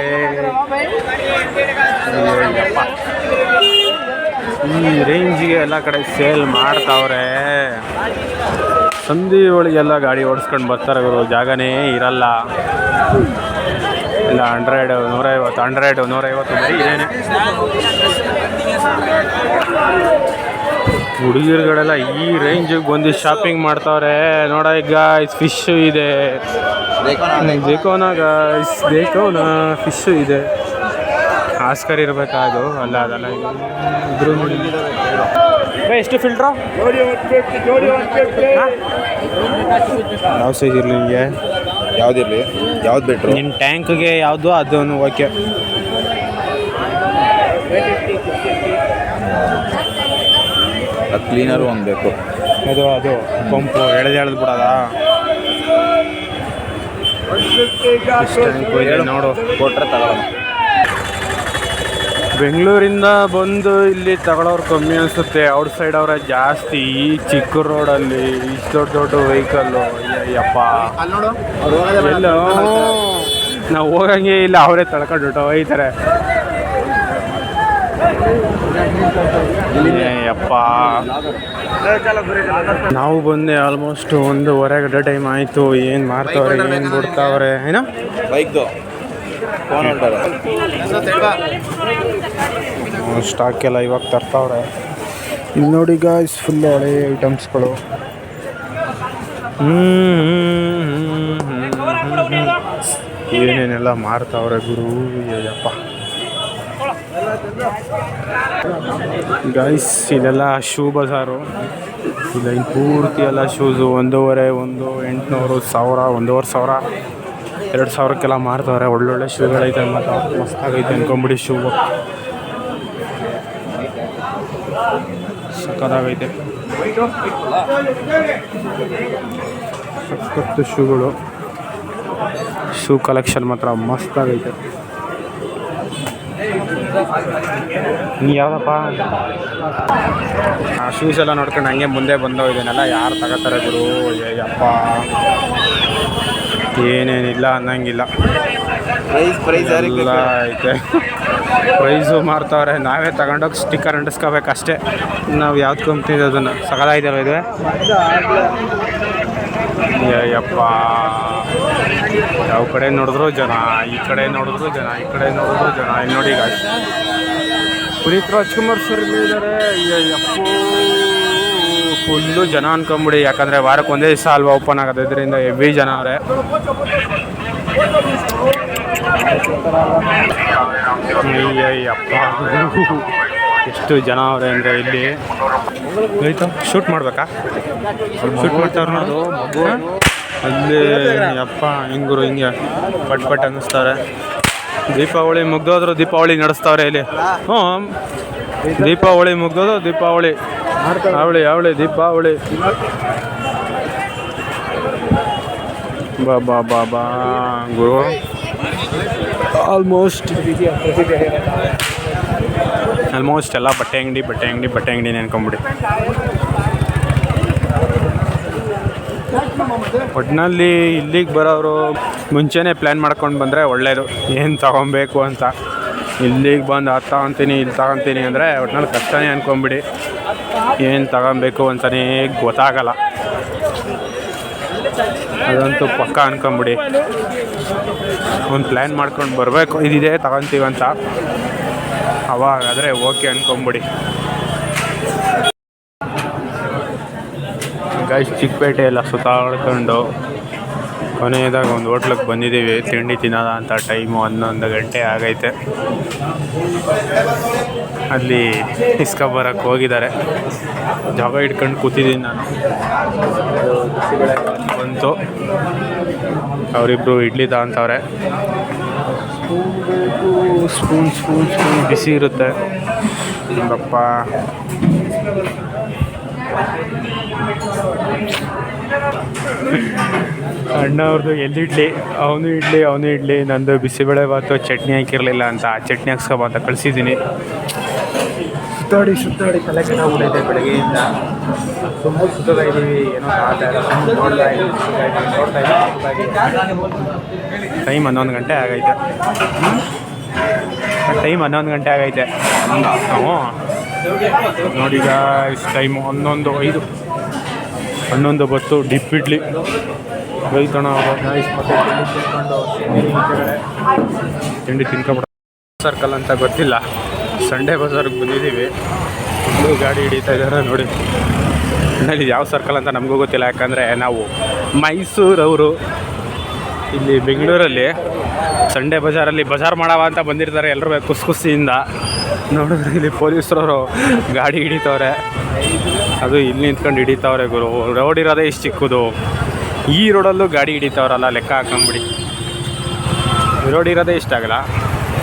S1: ಅಯ್ಯಪ್ಪ, ಈ ರೇಂಜಿಗೆ ಎಲ್ಲ ಕಡೆ ಸೇಲ್ ಮಾಡ್ತಾವ್ರೆ. ಸಂಧಿ ಒಳಗೆಲ್ಲ ಗಾಡಿ ಓಡಿಸ್ಕೊಂಡು ಬರ್ತಾರೆ ಗುರು. ಜಾಗನೇ ಇರಲ್ಲ. ಇಲ್ಲ 100, 150 ಬರೀ ಇದೇನೆ. ಹುಡುಗಿರುಗಳೆಲ್ಲ ಈ ರೇಂಜಿಗೆ ಬಂದು ಶಾಪಿಂಗ್ ಮಾಡ್ತಾವ್ರೆ. ನೋಡ ಈಗ ಫಿಶ್ ಇದೆ, ಬೇಕೋನ ಗೈಸ್, ಬೇಕೋನ ಫಿಶ್ ಇದೆ. ಆಸ್ಕರ್ ಇರಬೇಕಾ ಅದು? ಅಲ್ಲ ಅದಲ್ಲ, ಇದು ಇದ್ರ ಎಷ್ಟು ಫಿಲ್ಟ್ರಾ? ಯಾವ ಸೈಜ್ ಇರಲಿ ನಿಮಗೆ?
S3: ಯಾವ್ದಿರ್ಲಿ, ಯಾವ್ದು ಬಿಟ್ರು?
S1: ನಿನ್ನ ಟ್ಯಾಂಕ್ಗೆ ಯಾವುದು ಅದನ್ನು ಓಕೆ.
S3: ಅದು ಕ್ಲೀನರು ಒಂದು ಬೇಕು.
S1: ಅದು ಪಂಪು ಎಳೆದು ಬಿಡೋದ? ನೋಡು,
S3: ಕೊಟ್ರೆ ತಗೊಳ್ಳೋಣ.
S1: ಬೆಂಗಳೂರಿಂದ ಬಂದು ಇಲ್ಲಿ ತಗೊಳ್ಳೋರು ಕಮ್ಮಿ ಅನಿಸುತ್ತೆ. ಔಟ್ ಸೈಡ್ ಅವರ ಜಾಸ್ತಿ. ಈ ಚಿಕ್ಕ ರೋಡಲ್ಲಿ ಇಷ್ಟು ದೊಡ್ಡ ದೊಡ್ಡ ವೆಹಿಕಲ್ಲು, ಅಯ್ಯಪ್ಪ ಎಲ್ಲೋ ನಾವು ಹೋಗಂಗೆ ಇಲ್ಲ, ಅವರೇ ತಳ್ಕೊಂಡು ಹೋಯ್ತಾರೆ. ಅಯ್ಯಪ್ಪ, ನಾವು ಬಂದೆ ಆಲ್ಮೋಸ್ಟ್ 1:30 ಗಂಟೆ ಟೈಮ್ ಆಯಿತು. ಏನು ಮಾಡ್ತಾವ್ರೆ, ಏನು ಬಿಡ್ತಾವ್ರೆ ಏನೋ
S3: ಬೈಕ್ದು ಫೋನ್ ಹೊಂಟಾರೆ.
S1: ಸ್ಟಾಕ್ ಎಲ್ಲ ಇವಾಗ ತರ್ತಾವ್ರೆ. ಇಲ್ಲಿ ನೋಡಿ ಗಾಯ್ಸ್, ಫುಲ್ ಹಳೆ ಐಟಮ್ಸ್ಗಳು. ಏನೇನೆಲ್ಲ ಮಾರ್ತಾವ್ರೆ ಗುರು, ಅಯ್ಯಪ್ಪ. ಗೈಸ್, ಇದೆಲ್ಲ ಶೂ ಬಜಾರು. ಇಲ್ಲ ಇನ್ನು ಪೂರ್ತಿ ಎಲ್ಲ ಶೂಸು 1,500, 1,800, 1,000, 1,500, 2,000ಕ್ಕೆಲ್ಲ ಮಾರ್ತಾವ್ರೆ. ಒಳ್ಳೊಳ್ಳೆ ಶೂಗಳೈತೆ ಮತ್ತು ಮಸ್ತಾಗೈತೆ ಅನ್ಕೊಂಬಿಡಿ. ಶೂ ಸಕ್ಕತ್ತಾಗೈತೆ, ಸಕ್ಕತ್ತು ಶೂಗಳು. ಶೂ ಕಲೆಕ್ಷನ್ ಮಾತ್ರ ಮಸ್ತಾಗೈತೆ. ನೀ ಯಾವುದಪ್ಪ ಆ ಶೂಸ್ ಎಲ್ಲ ನೋಡ್ಕೊಂಡು ಹಂಗೆ ಮುಂದೆ ಬಂದೋಗಿದ್ದೇನಲ್ಲ, ಯಾರು ತಗೋತಾರೆ ಗುರು, ಅಯ್ಯಪ್ಪ. ಏನೇನಿಲ್ಲ ಅನ್ನಂಗಿಲ್ಲ,
S3: ಪ್ರೈಸ್
S1: ಎಲ್ಲ ಐತೆ. ಪ್ರೈಸು ಮಾರ್ತಾವ್ರೆ, ನಾವೇ ತಗೊಂಡೋಗಿ ಸ್ಟಿಕ್ಕರ್ ಅಂಟಿಸ್ಕೋಬೇಕಷ್ಟೇ. ನಾವು ಯಾವ್ದು ಕಂಪ್ನಿದು ಅದನ್ನು ಸಗದಾಯ್ತಲ್ಲ ಇದು. ಅಯ್ಯಪ್ಪ, ಯಾವ ಕಡೆ ನೋಡಿದ್ರು ಜನ, ಈ ಕಡೆ ನೋಡಿದ್ರು ಜನ, ಈ ಕಡೆ ನೋಡಿದ್ರು ಜನ. ಇಲ್ಲಿ ನೋಡಿ ಈಗ ಪುನೀತ್ ರಾಜ್ಕುಮಾರ್ ಸರ್ ಇದ್ದಾರೆ. ಅಯ್ಯಪ್ಪೋ, ಫುಲ್ಲು ಜನ ಅನ್ಕೊಂಬಿಡಿ. ಯಾಕಂದರೆ ವಾರಕ್ಕೆ ಒಂದೇ ದಿವಸ ಅಲ್ವಾ ಓಪನ್ ಆಗೋದು, ಇದರಿಂದ ಹೆವಿ ಜನ ಅವರೇ. ಅಯ್ಯಪ್ಪ, ಎಷ್ಟು ಜನ ಅವರೇ ಅಂದರೆ ಇಲ್ಲಿ. ಆಯಿತು, ಶೂಟ್ ಮಾಡಬೇಕಾ? ಶೂಟ್ ಮಾಡ್ತಾವ್ರು ನೋಡು ಅಲ್ಲಿ. ಅಪ್ಪ ಹಿಂಗುರು ಹಿಂಗೆ ಪಟ್ ಅನ್ನಿಸ್ತಾರೆ. ದೀಪಾವಳಿ ಮುಗ್ದೋದ್ರು ದೀಪಾವಳಿ ನಡೆಸ್ತಾವ್ರೆ ಇಲ್ಲಿ. ಹ್ಞೂ, ದೀಪಾವಳಿ ಮುಗ್ದೋದು ದೀಪಾವಳಿ, ಅವಳಿ ದೀಪಾವಳಿ. ಬಾ ಗುರು, ಆಲ್ಮೋಸ್ಟ್ ಎಲ್ಲ ಬಟ್ಟೆ ಅಂಗಡಿ ನೆನ್ಕೊಂಬಿಡಿ. ಒಟ್ಟಿನಲ್ಲಿ ಇಲ್ಲಿಗೆ ಬರೋರು ಮುಂಚೆನೇ ಪ್ಲ್ಯಾನ್ ಮಾಡ್ಕೊಂಡು ಬಂದರೆ ಒಳ್ಳೆಯದು, ಏನು ತಗೊಬೇಕು ಅಂತ. ಇಲ್ಲಿಗೆ ಬಂದು ಅದು ತಗೊತೀನಿ ಇಲ್ಲಿ ತಗೊತೀನಿ ಅಂದರೆ ಒಟ್ಟಿನಲ್ಲಿ ಕಷ್ಟನೇ ಅಂದ್ಕೊಂಬಿಡಿ. ಏನು ತಗೊಬೇಕು ಅಂತಲೇ ಗೊತ್ತಾಗಲ್ಲ, ಅದಂತೂ ಪಕ್ಕ ಅನ್ಕೊಂಬಿಡಿ. ಒಂದು ಪ್ಲ್ಯಾನ್ ಮಾಡ್ಕೊಂಡು ಬರಬೇಕು, ಇದಿದೆ ತಗೊತೀವಂತ, ಅವಾಗಾದರೆ ಓಕೆ ಅಂದ್ಕೊಂಬಿಡಿ. ಗೈಸ್, ಚಿಕ್ಕಪೇಟೆ ಎಲ್ಲ ಸುತ್ತಾಡ್ಕೊಂಡು ಕೊನೆಯದಾಗ ಒಂದು ಹೋಟ್ಲಿಗೆ ಬಂದಿದ್ದೀವಿ ತಿಂಡಿ ತಿನ್ನೋದ ಅಂತ. ಟೈಮು 11 ಗಂಟೆ ಆಗೈತೆ. ಅಲ್ಲಿ ಇಸ್ಕೊಬರಕ್ಕೆ ಹೋಗಿದ್ದಾರೆ. ಜಾಗ ಇಟ್ಕೊಂಡು ಕೂತಿದ್ದೀನಿ ನಾನು. ಬಂತು, ಅವರಿಬ್ಬರು ಇಡ್ಲಿ ತಗೊಂತವ್ರೆ. ಸ್ಪೂನ್ ಬಿಸಿ ಇರುತ್ತೆ. ನಮ್ಮಪ್ಪ ಅಣ್ಣ ಅವ್ರದ್ದು ಎಲ್ಲಿಡ್ಲಿ, ಅವನು ಇಡ್ಲಿ, ನಂದು ಬಿಸಿಬೇಳೆ ಭಾತು ಚಟ್ನಿ ಹಾಕಿರಲಿಲ್ಲ ಅಂತ ಚಟ್ನಿ ಹಾಕ್ಸ್ಕೊಬ ಅಂತ ಕಳಿಸಿದ್ದೀನಿ. ಸುತ್ತಾಡಿ ತಲೆ ಕೆಟ್ಟೋಗ್ಬಿಟ್ಟೈತೆ. ಬೆಳಗ್ಗೆಯಿಂದ ತುಂಬ ಸುತ್ತೋದ ಇದ್ದೀವಿ, ಏನೋ ಟೈಮ್ 11 ಗಂಟೆ ಆಗೈತೆ. ನಾವು ನೋಡೀಗ ಇಷ್ಟು ಟೈಮು 11:05, 11:10. ಡಿಪ್ ಇಡ್ಲಿ ರೈತಣ ತಿಂಡಿ ತಿನ್ಕೊಬಿಡ. ಸರ್ಕಲ್ ಅಂತ ಗೊತ್ತಿಲ್ಲ, ಸಂಡೇ ಬಜಾರ್ಗೆ ಬಂದಿದ್ದೀವಿ. ಫುಲ್ಲು ಗಾಡಿ ಹಿಡಿತಾ ಇದ್ದಾರೆ ನೋಡಿ. ಇದು ಯಾವ ಸರ್ಕಲ್ ಅಂತ ನಮಗೂ ಗೊತ್ತಿಲ್ಲ, ಯಾಕಂದರೆ ನಾವು ಮೈಸೂರವರು. ಇಲ್ಲಿ ಬೆಂಗಳೂರಲ್ಲಿ ಸಂಡೇ ಬಜಾರಲ್ಲಿ ಬಜಾರ್ ಮಾಡವ ಅಂತ ಬಂದಿರ್ತಾರೆ ಎಲ್ಲರೂ ಖುಷಿಯಿಂದ. ನೋಡಿದ್ರೆ ಇಲ್ಲಿ ಪೊಲೀಸರವರು ಗಾಡಿ ಹಿಡಿತವ್ರೆ, ಅದು ಇಲ್ಲಿ ನಿಂತ್ಕೊಂಡು ಹಿಡಿತವ್ರೆ ಗುರು. ರೋಡ್ ಇರೋದೇ ಇಷ್ಟು ಚಿಕ್ಕದು, ಈ ರೋಡಲ್ಲೂ ಗಾಡಿ ಹಿಡಿತವ್ರಲ್ಲ, ಲೆಕ್ಕ ಹಾಕೊಂಬಿಡಿ. ರೋಡ್ ಇರೋದೇ ಇಷ್ಟ ಆಗಲ್ಲ,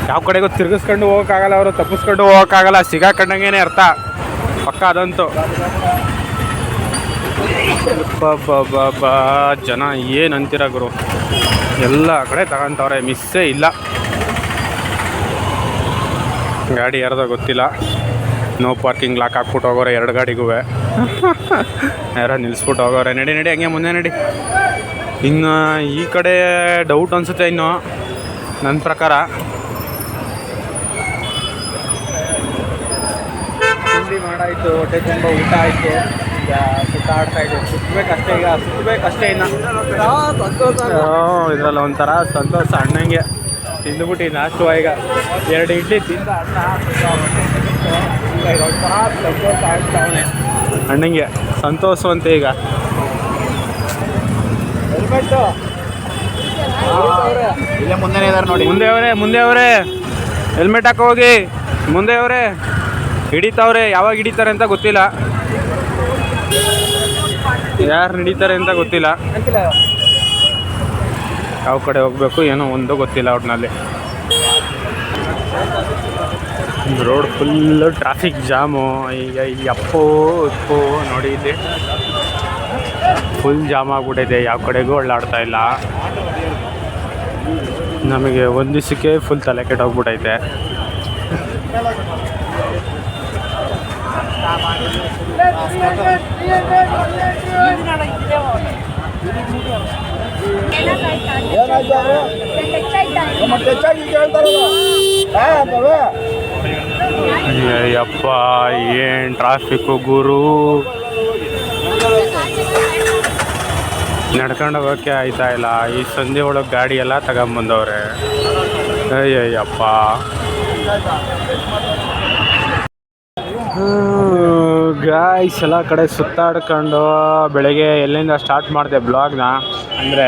S1: ಯಾವ ಕಡೆಗೂ ತಿರ್ಗಿಸ್ಕೊಂಡು ಹೋಗೋಕ್ಕಾಗಲ್ಲ, ಅವರು ತಪ್ಪಿಸ್ಕೊಂಡು ಹೋಗೋಕ್ಕಾಗಲ್ಲ, ಸಿಗಾಕೊಂಡಂಗೇನೆ ಅರ್ಥ ಪಕ್ಕ ಅದಂತೂ. ಜನ ಏನು ಅಂತೀರ ಗುರು, ಎಲ್ಲ ಕಡೆ ತಗೊಂತವ್ರೆ, ಮಿಸ್ಸೇ ಇಲ್ಲ. ಗಾಡಿ ಯಾರ್ದೋ ಗೊತ್ತಿಲ್ಲ, ನೋ ಪಾರ್ಕಿಂಗ್ ಲಾಕ್ ಹಾಕ್ಬಿಟ್ಟು ಹೋಗೋರೆ 2 ಗಾಡಿಗೂ. ಯಾರೋ ನಿಲ್ಲಿಸ್ಬಿಟ್ಟು ಹೋಗೋರೆ. ನಡಿ ಹಂಗೆ ಮುಂದೆ ನಡಿ. ಇನ್ನು ಈ ಕಡೆ ಡೌಟ್ ಅನಿಸುತ್ತೆ ಇನ್ನು ನನ್ನ ಪ್ರಕಾರ. ತಿಂಡಿ ಮಾಡಾಯಿತು, ಹೊಟ್ಟೆ ತುಂಬ ಊಟ ಆಯಿತು, ಈಗ ಸುತ್ತಾಡ್ತಾ ಇದ್ದೀವಿ. ಸುತ್ತಬೇಕಷ್ಟೇ ಇನ್ನು. ಇದರಲ್ಲಿ ಒಂಥರ ಸಂತೋಷ ಅಣ್ಣಂಗೆ. ತಿಂದುಬಿಟ್ಟು ನಾಷ್ಟು ಈಗ 2 ಇಡ್ಲಿ ತಿಂದ ಅಣ್ಣ ಒಂಥರ ಸಂತೋಷ ಆಗ್ತಾವನೆ ಅಣ್ಣಂಗೆ. ಸಂತೋಷವಂತೆ ಈಗ.
S3: ಇಲ್ಲೇ ಮುಂದೆನೇ ಇದಾರೆ ನೋಡಿ.
S1: ಮುಂದೆ ಅವರೇ ಹೆಲ್ಮೆಟ್ ಹಾಕೋ ಹೋಗಿ. ಮುಂದೆ ಅವರೇ ಹಿಡಿತಾವ್ರೆ, ಯಾವಾಗ ಹಿಡಿತಾರೆ ಅಂತ ಗೊತ್ತಿಲ್ಲ, ಯಾರು ಹಿಡಿತಾರೆ ಅಂತ ಗೊತ್ತಿಲ್ಲ, ಯಾವ ಕಡೆ ಹೋಗ್ಬೇಕು ಏನೋ ಒಂದು ಗೊತ್ತಿಲ್ಲ ಒಟ್ಟಿನಲ್ಲಿ. Road full traffic jam. ಈಗ ಈ ಅಪ್ಪು ನೋಡಿ, ಇಲ್ಲಿ ಫುಲ್ ಜಾಮ್ ಆಗ್ಬಿಟ್ಟಿದೆ, ಯಾವ ಕಡೆಗೂ ಓಡಾಡ್ತಾ ಇಲ್ಲ. ನಮಗೆ ಒಂದು ದಿವಸಕ್ಕೆ ಫುಲ್ ತಲೆ ಕೆಟ್ಟೋಗ್ಬಿಟ್ಟೈತೆ. ಅಯ್ಯಪ್ಪ ಏನು ಟ್ರಾಫಿಕ್ಕು ಗುರು, ನಡ್ಕೊಂಡು ಹೋಗೋಕ್ಕೆ ಆಯ್ತಾ ಇಲ್ಲ. ಈ ಸಂಧಿ ಒಳಗೆ ಗಾಡಿ ಎಲ್ಲ ತಗೊಂಬಂದವ್ರೆ. ಅಯ್ಯಪ್ಪ ಗಾಯ್ಸ್, ಎಲ್ಲ ಕಡೆ ಸುತ್ತಾಡ್ಕೊಂಡು ಬೆಳಗ್ಗೆ ಎಲ್ಲಿಂದ ಸ್ಟಾರ್ಟ್ ಮಾಡಿದೆ ಬ್ಲಾಗ್ನ ಅಂದರೆ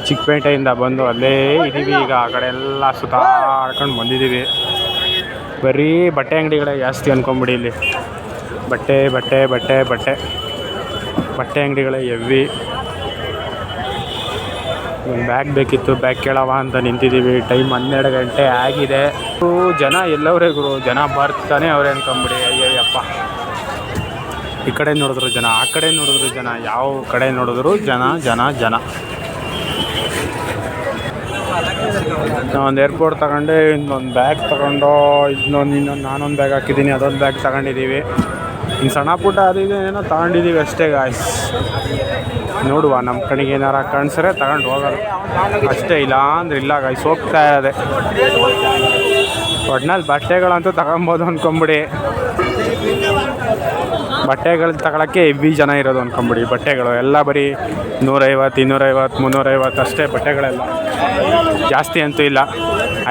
S1: ಚಿಕ್ಕಪೇಟೆಯಿಂದ ಬಂದು ಅಲ್ಲೇ ಇದ್ದೀವಿ. ಈಗ ಆ ಕಡೆ ಎಲ್ಲ ಸುತ್ತಾಡ್ಕೊಂಡು ಬಂದಿದ್ದೀವಿ. ಬರೀ ಬಟ್ಟೆ ಅಂಗಡಿಗಳೇ ಜಾಸ್ತಿ ಅಂದ್ಕೊಂಬಿಡಿ. ಇಲ್ಲಿ ಬಟ್ಟೆ ಅಂಗಡಿಗಳೇ ಎವ್ವಿ. ಒಂದು ಬ್ಯಾಗ್ ಬೇಕಿತ್ತು, ಬ್ಯಾಗ್ ಕೇಳವ ಅಂತ ನಿಂತಿದ್ದೀವಿ. ಟೈಮ್ 12 ಗಂಟೆ ಆಗಿದೆ. ಜನ ಎಲ್ಲವರೇ ಗುರು, ಜನ ಬರ್ತಾನೆ ಅವರೇ ಅಂದ್ಕೊಂಬಿಡಿ. ಅಯ್ಯಯ್ಯಪ್ಪ, ಈ ಕಡೆ ನೋಡಿದ್ರು ಜನ, ಆ ಕಡೆ ನೋಡಿದ್ರು ಜನ, ಯಾವ ಕಡೆ ನೋಡಿದ್ರು ಜನ. ಒಂದು ಏರ್ಪೋರ್ಟ್ ತಗೊಂಡೆ, ಇನ್ನೊಂದು ಬ್ಯಾಗ್ ತಗೊಂಡು, ಇನ್ನೊಂದು ನಾನೊಂದು ಬ್ಯಾಗ್ ಹಾಕಿದ್ದೀನಿ, ಅದೊಂದು ಬ್ಯಾಗ್ ತಗೊಂಡಿದ್ದೀವಿ. ಇನ್ನು ಸಣ್ಣ ಪುಟ್ಟ ಅದು ಇದು ಏನೋ ತಗೊಂಡಿದ್ದೀವಿ ಅಷ್ಟೇ ಗಾಯ್ಸ್. ನೋಡುವ, ನಮ್ಮ ಕಡೆಗೆ ಏನಾರ ಕಾಣಿಸ್ರೆ ತಗೊಂಡು ಹೋಗೋದು ಅಷ್ಟೇ, ಇಲ್ಲ ಅಂದ್ರೆ ಇಲ್ಲ ಗಾಯ್ಸ್. ಹೋಗ್ತಾ ಇರೋದೆ ಒಟ್ನಲ್ಲಿ. ಬಟ್ಟೆಗಳಂತೂ ತಗೊಬೋದು ಅಂದ್ಕೊಂಬಿಡಿ. ಬಟ್ಟೆಗಳು ತಗೊಳಕ್ಕೆ ಹೆವಿ ಜನ ಇರೋದು ಅಂದ್ಕೊಂಬಿಡಿ. ಬಟ್ಟೆಗಳು ಎಲ್ಲ ಬರೀ 150, 250, 350 ಅಷ್ಟೇ ಬಟ್ಟೆಗಳೆಲ್ಲ, ಜಾಸ್ತಿ ಅಂತೂ ಇಲ್ಲ.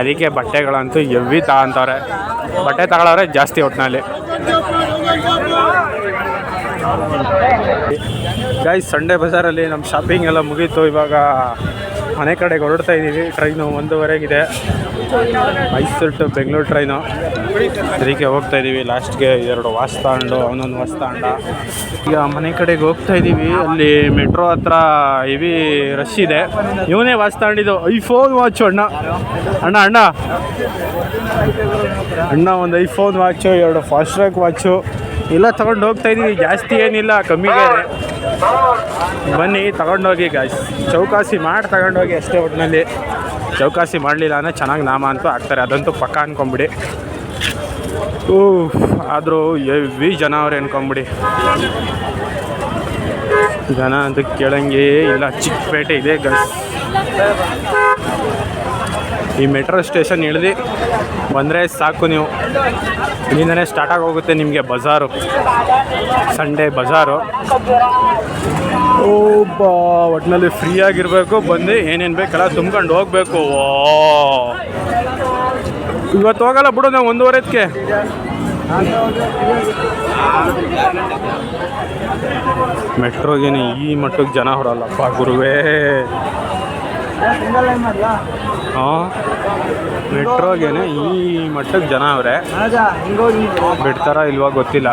S1: ಅದಕ್ಕೆ ಬಟ್ಟೆಗಳಂತೂ ಹೆವಿ ತಗೊಂತವ್ರೆ, ಬಟ್ಟೆ ತಗೊಳ್ಳೋರೆ ಜಾಸ್ತಿ ಒಟ್ಟಿನಲ್ಲಿ. ಗಾಯ್ಸ್, ಸಂಡೇ ಬಜಾರಲ್ಲಿ ನಮ್ಮ ಶಾಪಿಂಗ್ ಎಲ್ಲ ಮುಗೀತು. ಇವಾಗ ಮನೆ ಕಡೆಗೆ ಹೊರಡ್ತಾ ಇದ್ದೀವಿ. Train 1:15 Mysuru to Bengaluru train. ಅದಕ್ಕೆ ಹೋಗ್ತಾ ಇದ್ದೀವಿ. ಲಾಸ್ಟ್ಗೆ 2 ವಾಚ್ ತಗೊಂಡು, ಅವನೊಂದು ವಾಚ್ ತಗೊಂಡ. ಈಗ ಮನೆ ಕಡೆಗೆ ಹೋಗ್ತಾ ಇದ್ದೀವಿ. ಅಲ್ಲಿ ಮೆಟ್ರೋ ಹತ್ರ ಹೆವಿ ರಶ್ ಇದೆ. ಇವನೇ ವಾಚ್ ತಗೊಂಡಿದ್ದು, ಐಫೋನ್ ವಾಚು. ಅಣ್ಣ ಒಂದು iPhone watch, 2 fast track watch ಎಲ್ಲ ತಗೊಂಡು ಹೋಗ್ತಾ ಇದ್ದೀವಿ. ಜಾಸ್ತಿ ಏನಿಲ್ಲ, ಕಮ್ಮಿಗೆ ಬನ್ನಿ ತಗೊಂಡೋಗಿ ಗಾಯ್ಸ್. ಚೌಕಾಸಿ ಮಾಡಿ ತಗೊಂಡೋಗಿ ಅಷ್ಟೇ. ಒಟ್ಟಿನಲ್ಲಿ ಚೌಕಾಸಿ ಮಾಡಲಿಲ್ಲ ಅಂದರೆ ಚೆನ್ನಾಗಿ ನಾಮ ಅಂತೂ ಹಾಕ್ತಾರೆ, ಅದಂತೂ ಪಕ್ಕ ಅಂದ್ಕೊಂಬಿಡಿ. ಆದರೂ ಹೆವಿ ಜನ ಅವ್ರೆ ಅನ್ಕೊಂಬಿಡಿ. ಜನ ಅಂತ ಕೇಳಂಗೆ ಇಲ್ಲ, ಚಿಕ್ಕಪೇಟೆ ಇದೆ ಗಾಯ್ಸ್. ಈ ಮೆಟ್ರೋ ಸ್ಟೇಷನ್ ಇಳಿದು ಬಂದರೆ ಸಾಕು, ನೀವು ಇಲ್ಲಿಂದನೇ ಸ್ಟಾರ್ಟ್ ಆಗೋಗುತ್ತೆ ನಿಮಗೆ ಬಜಾರು, ಸಂಡೇ ಬಜಾರು. ಒಟ್ಟಿನಲ್ಲಿ ಫ್ರೀಯಾಗಿರಬೇಕು, ಬಂದು ಏನೇನು ಬೇಕಲ್ಲ ತುಂಬ್ಕೊಂಡು ಹೋಗ್ಬೇಕು. ಇವತ್ತು ಹೋಗಲ್ಲ ಬಿಡು, ನಾವು 1:15ಕ್ಕೆ. ಮೆಟ್ರೋಗೇನೆ ಈ ಮಟ್ಟಕ್ಕೆ ಜನ ಹೊರಲ್ಲಪ್ಪ ಗುರುವೇ. ಹಾಂ ಮೆಟ್ರೋಗೇನೆ ಈ ಮಟ್ಟಕ್ಕೆ ಜನ ಅವರೇ, ಬಿಡ್ತಾರ ಇಲ್ವಾ ಗೊತ್ತಿಲ್ಲ.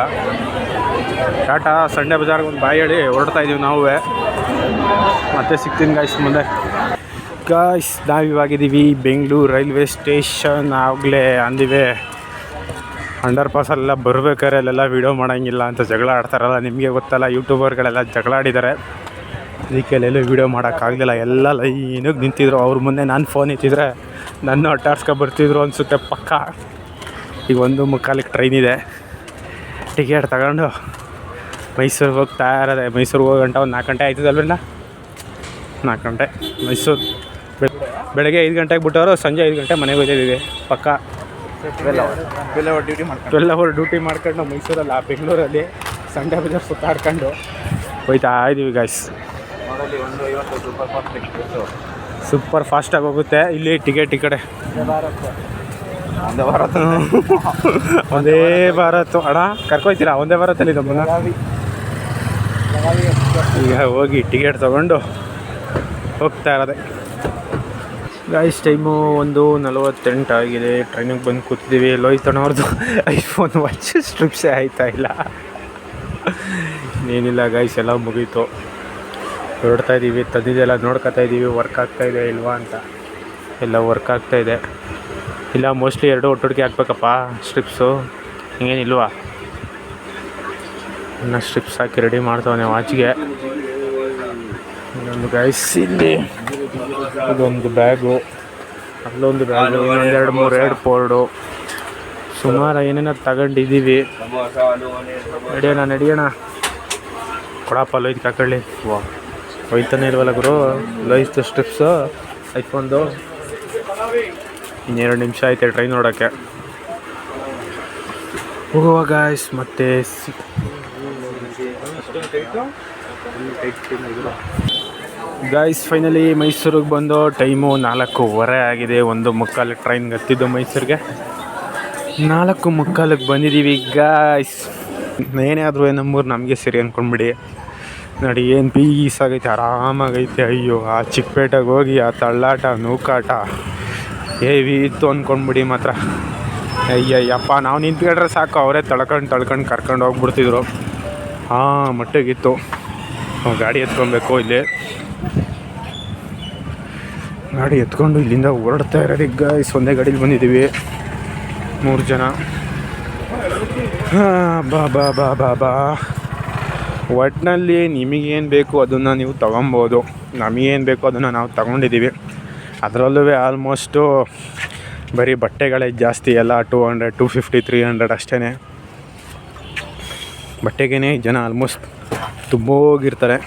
S1: ಟಾಟಾ ಸಂಡೇ ಬಜಾರ್ಗೆ ಒಂದು ಬಾಯಿ ಹೇಳಿ ಹೊರಡ್ತಾ ಇದೀವಿ ನಾವು. ಮತ್ತೆ ಸಿಗ್ತೀನಿ ಗಾಯ್ಸ್ ಮುಂದೆ. ಗಾಯ್ಸ್ ನಾವಿವಾಗಿದ್ದೀವಿ ಬೆಂಗಳೂರು ರೈಲ್ವೆ ಸ್ಟೇಷನ್. ಆಗಲೇ ಅಂದಿವೆ ಅಂಡರ್ ಪಾಸಲ್ಲೆಲ್ಲ ಬರ್ಬೇಕಾದ್ರೆ ಅಲ್ಲೆಲ್ಲ ವೀಡಿಯೋ ಮಾಡೋಂಗಿಲ್ಲ ಅಂತ ಜಗಳ ಆಡ್ತಾರಲ್ಲ, ನಿಮಗೆ ಗೊತ್ತಲ್ಲ, ಯೂಟ್ಯೂಬರ್ಗಳೆಲ್ಲ ಜಗಳ ಆಡಿದ್ದಾರೆ. ಅದಕ್ಕೆ ಅಲ್ಲೆಲ್ಲೂ ವೀಡಿಯೋ ಮಾಡೋಕ್ಕಾಗಲಿಲ್ಲ. ಎಲ್ಲ ಲೈನಿಗೆ ನಿಂತಿದ್ರು. ಅವ್ರ ಮುಂದೆ ನಾನು ಫೋನ್ ಇತ್ತಿದ್ರೆ ನನ್ನ ಬರ್ತಿದ್ರು ಅನಿಸುತ್ತೆ ಪಕ್ಕ. ಈಗ 1:45 ಟ್ರೈನ್ ಇದೆ. ಟಿಕೆಟ್ ತಗೊಂಡು ಮೈಸೂರಿಗೆ ಹೋಗ್ತಾ ಇರೋದೆ. ಮೈಸೂರಿಗೆ ಹೋಗೋ ಗಂಟೆ ಒಂದು 4 ಗಂಟೆ ಆಯ್ತದಲ್ವಲ್ಲ, 4 ಗಂಟೆ ಮೈಸೂರು. ಬೆಳಗ್ಗೆ 5 ಗಂಟೆಗೆ ಬಿಟ್ಟವರು ಸಂಜೆ 5 ಗಂಟೆ ಮನೆಗೆ ಹೋಗ್ತಿದ್ದೀವಿ ಪಕ್ಕ. 12 ಅವರ್ ಡ್ಯೂಟಿ ಮಾಡ್ಕೊಂಡು ಮೈಸೂರಲ್ಲಿ ಬೆಂಗಳೂರಲ್ಲಿ ಸಂಡೇ ಬಜಾರ್ ಸುತ್ತಾಡ್ಕೊಂಡು ಹೋಯ್ತಾ ಇದ್ದೀವಿ ಗಾಯ್ಸ್. ಸೂಪರ್ ಫಾಸ್ಟಾಗಿ ಹೋಗುತ್ತೆ ಇಲ್ಲಿ ಟಿಕೆಟ್. ಈ ಕಡೆ ಒಂದೇ ಭಾರತ್ ಅಣ್ಣ ಕರ್ಕೊಯ್ತೀರಾ? ಒಂದೇ ಭಾರತಲ್ಲಿ ನಮ್ಮನ್ನ ಈಗ ಹೋಗಿ ಟಿಕೆಟ್ ತೊಗೊಂಡು ಹೋಗ್ತಾ ಇರೋದೆ ಗಾಯ್ಸ್. ಟೈಮು 1:48 ಆಗಿದೆ. ಟ್ರೈನಿಗೆ ಬಂದು ಕೂತಿದ್ದೀವಿ. ಲೋಹಿತಣ್ಣವ್ರದ್ದು ಐಫೋನ್ ವಾಚ್ ಸ್ಟ್ರಿಪ್ಸೇ ಆಯ್ತಾ ಇಲ್ಲ. ಏನಿಲ್ಲ ಗಾಯ್ಸ್, ಎಲ್ಲ ಮುಗೀತು. ಹೊರಡ್ತಾ ಇದ್ದೀವಿ. ತಂದಿದ್ದೆಲ್ಲ ನೋಡ್ಕೊತಾ ಇದ್ದೀವಿ ವರ್ಕ್ ಆಗ್ತಾಯಿದೆ ಇಲ್ವಾ ಅಂತ. ಎಲ್ಲ ವರ್ಕ್ ಆಗ್ತಾಯಿದೆ. ಇಲ್ಲ ಮೋಸ್ಟ್ಲಿ 2 ಒಟ್ಟೊಟ್ಟಿಗೆ ಹಾಕ್ಬೇಕಪ್ಪ ಸ್ಟ್ರಿಪ್ಸು. ಹಿಂಗೇನಿಲ್ವಾ? ಇನ್ನು ಸ್ಟ್ರಿಪ್ಸ್ ಹಾಕಿ ರೆಡಿ ಮಾಡ್ತವನೆ ವಾಚ್ಗೆ. ಇನ್ನೊಂದು ಗಾಯ್ಸ್ ಇಲ್ಲಿ ಇದೊಂದು ಬ್ಯಾಗು, ಅಲ್ಲೊಂದು ಬ್ಯಾಗು, ಇನ್ನೊಂದು 2-3 ಏರ್ಪೋರ್ಡು, ಸುಮಾರು ಏನೇನೋ ತಗೊಂಡಿದ್ದೀವಿ. ನಡೆಯೋಣ ಕೊಡಪ್ಪ ಲೋಯ್ತು ಕಾಕೊಳ್ಳಿ. ಹೋಯ್ತಾನೆ ಇಲ್ವಲ್ಲ ಗುರು ಲೋಯ್ತು ಸ್ಟ್ರಿಪ್ಸು ಐಫೋನ್ದು. ಇನ್ನೆರಡು ನಿಮಿಷ ಐತೆ ಟ್ರೈನ್ ನೋಡೋಕ್ಕೆ. ಹೋಗುವ ಗಾಯ್ಸ್ ಮತ್ತೆ ಗಾಯ್ಸ್ ಫೈನಲಿ ಮೈಸೂರಿಗೆ ಬಂದು ಟೈಮು 4:15 ಆಗಿದೆ. 1:45 ಟ್ರೈನ್ಗೆ ಹತ್ತಿದ್ದು ಮೈಸೂರಿಗೆ. 4:45 ಬಂದಿದ್ದೀವಿ ಗಾಯ್ಸ್. ಏನೇ ಆದರೂ ನಮ್ಮೂರು ನಮಗೆ ಸರಿ ಅಂದ್ಕೊಂಡ್ಬಿಡಿ. ನೋಡಿ ಏನು ಪೀಸಾಗೈತೆ, ಆರಾಮಾಗೈತೆ. ಅಯ್ಯೋ ಆ ಚಿಕ್ಕಪೇಟೆಗೆ ಹೋಗಿ ಆ ತಳ್ಳಾಟ ನೂಕಾಟ ಹೇವಿ ಇತ್ತು ಅಂದ್ಕೊಂಡ್ಬಿಡಿ ಮಾತ್ರ. ಅಯ್ಯಯ್ಯಪ್ಪ ನಾವು ನಿಂತ್ಕೊಂಡ್ರೆ ಸಾಕು, ಅವರೇ ತಳ್ಕೊಂಡು ಕರ್ಕೊಂಡು ಹೋಗ್ಬಿಡ್ತಿದ್ರು. ಮಟ್ಟಿಗಿತ್ತು. ಗಾಡಿ ಎತ್ಕೊಬೇಕು. ಇಲ್ಲಿ ಗಾಡಿ ಎತ್ಕೊಂಡು ಇಲ್ಲಿಂದ ಹೊರಡ್ತಾ ಇರೋದೀಗ ಗಾಯ್ಸ್. ಒಂದೇ ಗಾಡೀಲಿ ಬಂದಿದ್ದೀವಿ 3 ಜನ. ಬಾ ಒಟ್ಟಿನಲ್ಲಿ ನಿಮಗೇನು ಬೇಕು ಅದನ್ನು ನೀವು ತೊಗೊಬೋದು. ನಮಗೇನು ಬೇಕು ಅದನ್ನು ನಾವು ತಗೊಂಡಿದ್ದೀವಿ. ಅದರಲ್ಲೂ ಆಲ್ಮೋಸ್ಟು ಬರೀ ಬಟ್ಟೆಗಳೇ ಜಾಸ್ತಿ. ಎಲ್ಲ 200, 250, 300 ಅಷ್ಟೇ. ಬಟ್ಟೆಗೇ ಜನ ಆಲ್ಮೋಸ್ಟ್ ತುಂಬೋಗಿರ್ತಾರೆ.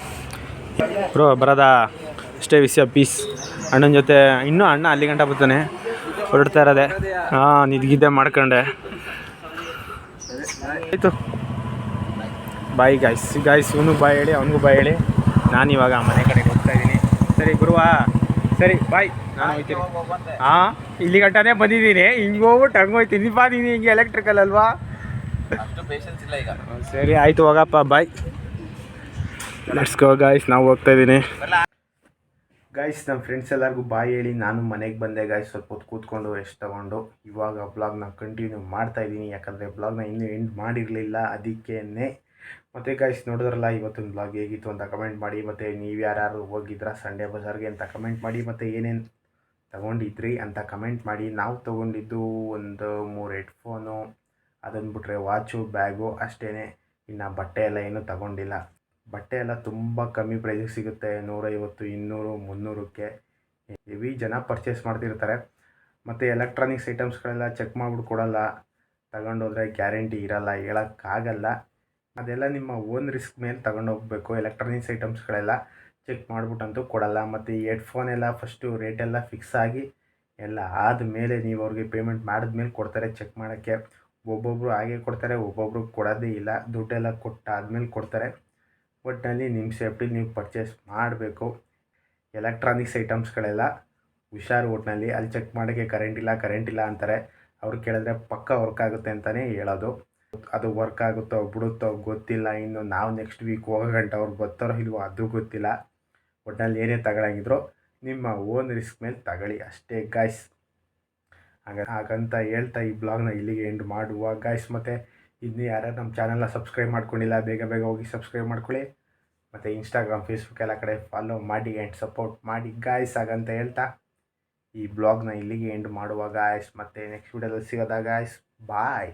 S1: ಬ್ರೋ ಬರೋದಾ ಅಷ್ಟೇ ವಿಷಯ. ಪೀಸ್ ಅಣ್ಣನ ಜೊತೆ ಇನ್ನೂ ಅಣ್ಣ ಅಲ್ಲಿ ಗಂಟ ಬರ್ತಾನೆ. ಹೊರಡ್ತಾ ಇರೋದೆ. ನಿದ್ಗಿದ್ದೆ ಮಾಡ್ಕೊಂಡೆ ಆಯಿತು. Bye guys. ಇವನು ಬಾಯ್ ಹೇಳಿ, ಅವನಿಗೂ ಬಾಯ್ ಹೇಳಿ. ನಾನು ಇವಾಗ ಮನೆ ಕಡೆಗೆ ಹೋಗ್ತಾ ಇದ್ದೀನಿ. ಸರಿ ಗುರುವಾ, ಸರಿ ಬಾಯ್. ನಾನು ಹೋಗ್ತೀನಿ. ಇಲ್ಲಿ ಗಂಟನೇ ಬಂದಿದ್ದೀನಿ. ಹಿಂಗೆ ಹೋಗ್ಬಿಟ್ಟು ಹಂಗೆ ಹೋಗ್ತೀನಿ. ಬಾ ನೀನು ಹಿಂಗೆ ಎಲೆಕ್ಟ್ರಿಕಲ್ ಅಲ್ವಾ? ಸರಿ ಆಯಿತು ಹೋಗಪ್ಪ, ಬಾಯ್. Let's go guys. ನಾವು ಹೋಗ್ತಾ ಇದ್ದೀನಿ ಗಾಯ್ಸ್. ನಮ್ಮ ಫ್ರೆಂಡ್ಸ್ ಎಲ್ಲರಿಗೂ ಬಾಯ್ ಹೇಳಿ ನಾನು ಮನೆಗೆ ಬಂದೆ ಗಾಯ್ಸ್. ಸ್ವಲ್ಪ ಹೊತ್ತು ಕೂತ್ಕೊಂಡು ರೆಸ್ಟ್ ತೊಗೊಂಡು ಇವಾಗ ಬ್ಲಾಗ್ನ ಕಂಟಿನ್ಯೂ ಮಾಡ್ತಾಯಿದ್ದೀನಿ. ಯಾಕಂದರೆ ಬ್ಲಾಗ್ನ ಇನ್ನೂ ಎಂಡ್ ಮಾಡಿರಲಿಲ್ಲ, ಅದಕ್ಕೇ. ಮತ್ತು ಗಾಯ್ಸ್ ನೋಡಿದ್ರಲ್ಲ ಇವತ್ತಿನ ಬ್ಲಾಗ್ ಹೇಗಿತ್ತು ಅಂತ ಕಮೆಂಟ್ ಮಾಡಿ. ಮತ್ತು ನೀವು ಯಾರು ಹೋಗಿದ್ರಾ ಸಂಡೇ ಬಜಾರ್ಗೆ ಅಂತ ಕಮೆಂಟ್ ಮಾಡಿ. ಮತ್ತು ಏನೇನು ತೊಗೊಂಡಿದ್ರಿ ಅಂತ ಕಮೆಂಟ್ ಮಾಡಿ. ನಾವು ತೊಗೊಂಡಿದ್ದು ಒಂದು 3 ಹೆಡ್ಫೋನು, ಅದನ್ನು ಬಿಟ್ಟರೆ ವಾಚು, ಬ್ಯಾಗು ಅಷ್ಟೇ. ಇನ್ನು ಬಟ್ಟೆ ಎಲ್ಲ ಏನೂ ತಗೊಂಡಿಲ್ಲ. ಬಟ್ಟೆ ಎಲ್ಲ ತುಂಬ ಕಮ್ಮಿ ಪ್ರೈಸಿಗೆ ಸಿಗುತ್ತೆ. 150, 200, 300ಕ್ಕೆ ಹೆವಿ ಜನ ಪರ್ಚೇಸ್ ಮಾಡ್ತಿರ್ತಾರೆ. ಮತ್ತು ಎಲೆಕ್ಟ್ರಾನಿಕ್ಸ್ ಐಟಮ್ಸ್ಗಳೆಲ್ಲ ಚೆಕ್ ಮಾಡಿಬಿಟ್ಟು ಕೊಡೋಲ್ಲ. ತಗೊಂಡೋದ್ರೆ ಗ್ಯಾರಂಟಿ ಇರೋಲ್ಲ, ಹೇಳೋಕ್ಕಾಗಲ್ಲ. ಅದೆಲ್ಲ ನಿಮ್ಮ ಓನ್ ರಿಸ್ಕ್ ಮೇಲೆ ತಗೊಂಡೋಗ್ಬೇಕು. ಎಲೆಕ್ಟ್ರಾನಿಕ್ಸ್ ಐಟಮ್ಸ್ಗಳೆಲ್ಲ ಚೆಕ್ ಮಾಡಿಬಿಟ್ಟಂತೂ ಕೊಡೋಲ್ಲ. ಮತ್ತು ಈ ಹೆಡ್ಫೋನ್ ಎಲ್ಲ ಫಸ್ಟು ರೇಟೆಲ್ಲ ಫಿಕ್ಸ್ ಆಗಿ ಎಲ್ಲ ಆದಮೇಲೆ ನೀವು ಅವ್ರಿಗೆ ಪೇಮೆಂಟ್ ಮಾಡಿದ್ಮೇಲೆ ಕೊಡ್ತಾರೆ ಚೆಕ್ ಮಾಡೋಕ್ಕೆ. ಒಬ್ಬೊಬ್ಬರು ಹಾಗೆ ಕೊಡ್ತಾರೆ, ಒಬ್ಬೊಬ್ಬರು ಕೊಡೋದೇ ಇಲ್ಲ. ದುಡ್ಡೆಲ್ಲ ಕೊಟ್ಟಾದ್ಮೇಲೆ ಕೊಡ್ತಾರೆ. ಒಟ್ಟಿನಲ್ಲಿ ನಿಮ್ಮ ಸೇಫ್ಟಿ ನೀವು ಪರ್ಚೇಸ್ ಮಾಡಬೇಕು. ಎಲೆಕ್ಟ್ರಾನಿಕ್ಸ್ ಐಟಮ್ಸ್ಗಳೆಲ್ಲ ಹುಷಾರು. ಒಟ್ಟಿನಲ್ಲಿ ಅಲ್ಲಿ ಚೆಕ್ ಮಾಡೋಕ್ಕೆ ಕರೆಂಟ್ ಇಲ್ಲ ಅಂತಾರೆ. ಅವ್ರು ಕೇಳಿದ್ರೆ ಪಕ್ಕ ವರ್ಕ್ ಆಗುತ್ತೆ ಅಂತಲೇ ಹೇಳೋದು. ಅದು ವರ್ಕ್ ಆಗುತ್ತೋ ಬಿಡುತ್ತೋ ಗೊತ್ತಿಲ್ಲ. ಇನ್ನು ನಾವು ನೆಕ್ಸ್ಟ್ ವೀಕ್ ಹೋಗೋ ಗಂಟೆ ಅವ್ರು ಬರ್ತಾರೋ ಇಲ್ವೋ ಅದು ಗೊತ್ತಿಲ್ಲ. ಒಟ್ಟಿನಲ್ಲಿ ಏನೇ ತಗೊಳಂಗಿದ್ರು ನಿಮ್ಮ ಓನ್ ರಿಸ್ಕ್ ಮೇಲೆ ತಗೊಳ್ಳಿ ಅಷ್ಟೇ ಗಾಯ್ಸ್. ಹಾಗಂತ ಹೇಳ್ತಾ ಈ ಬ್ಲಾಗ್ನ ಇಲ್ಲಿಗೆ ಎಂಡ್ ಮಾಡುವ ಗಾಯ್ಸ್. ಮತ್ತು ಇನ್ನು ಯಾರು ನಮ್ಮ ಚಾನಲ್ನ ಸಬ್ಸ್ಕ್ರೈಬ್ ಮಾಡ್ಕೊಂಡಿಲ್ಲ ಬೇಗ ಬೇಗ ಹೋಗಿ ಸಬ್ಸ್ಕ್ರೈಬ್ ಮಾಡ್ಕೊಳ್ಳಿ. ಮತ್ತು ಇನ್ಸ್ಟಾಗ್ರಾಮ್ ಫೇಸ್ಬುಕ್ ಎಲ್ಲ ಕಡೆ ಫಾಲೋ ಮಾಡಿ ಆ್ಯಂಡ್ ಸಪೋರ್ಟ್ ಮಾಡಿ ಗಾಯ್ಸ್. ಹಾಗಂತ ಹೇಳ್ತಾ ಈ ಬ್ಲಾಗ್ನ ಇಲ್ಲಿಗೆ ಎಂಡ್ ಮಾಡುವ ಗಾಯ್ಸ್. ಮತ್ತು ನೆಕ್ಸ್ಟ್ ವೀಡಿಯೋದಲ್ಲಿ ಸಿಗೋದಾ ಗಾಯ್ಸ್. ಬಾಯ್.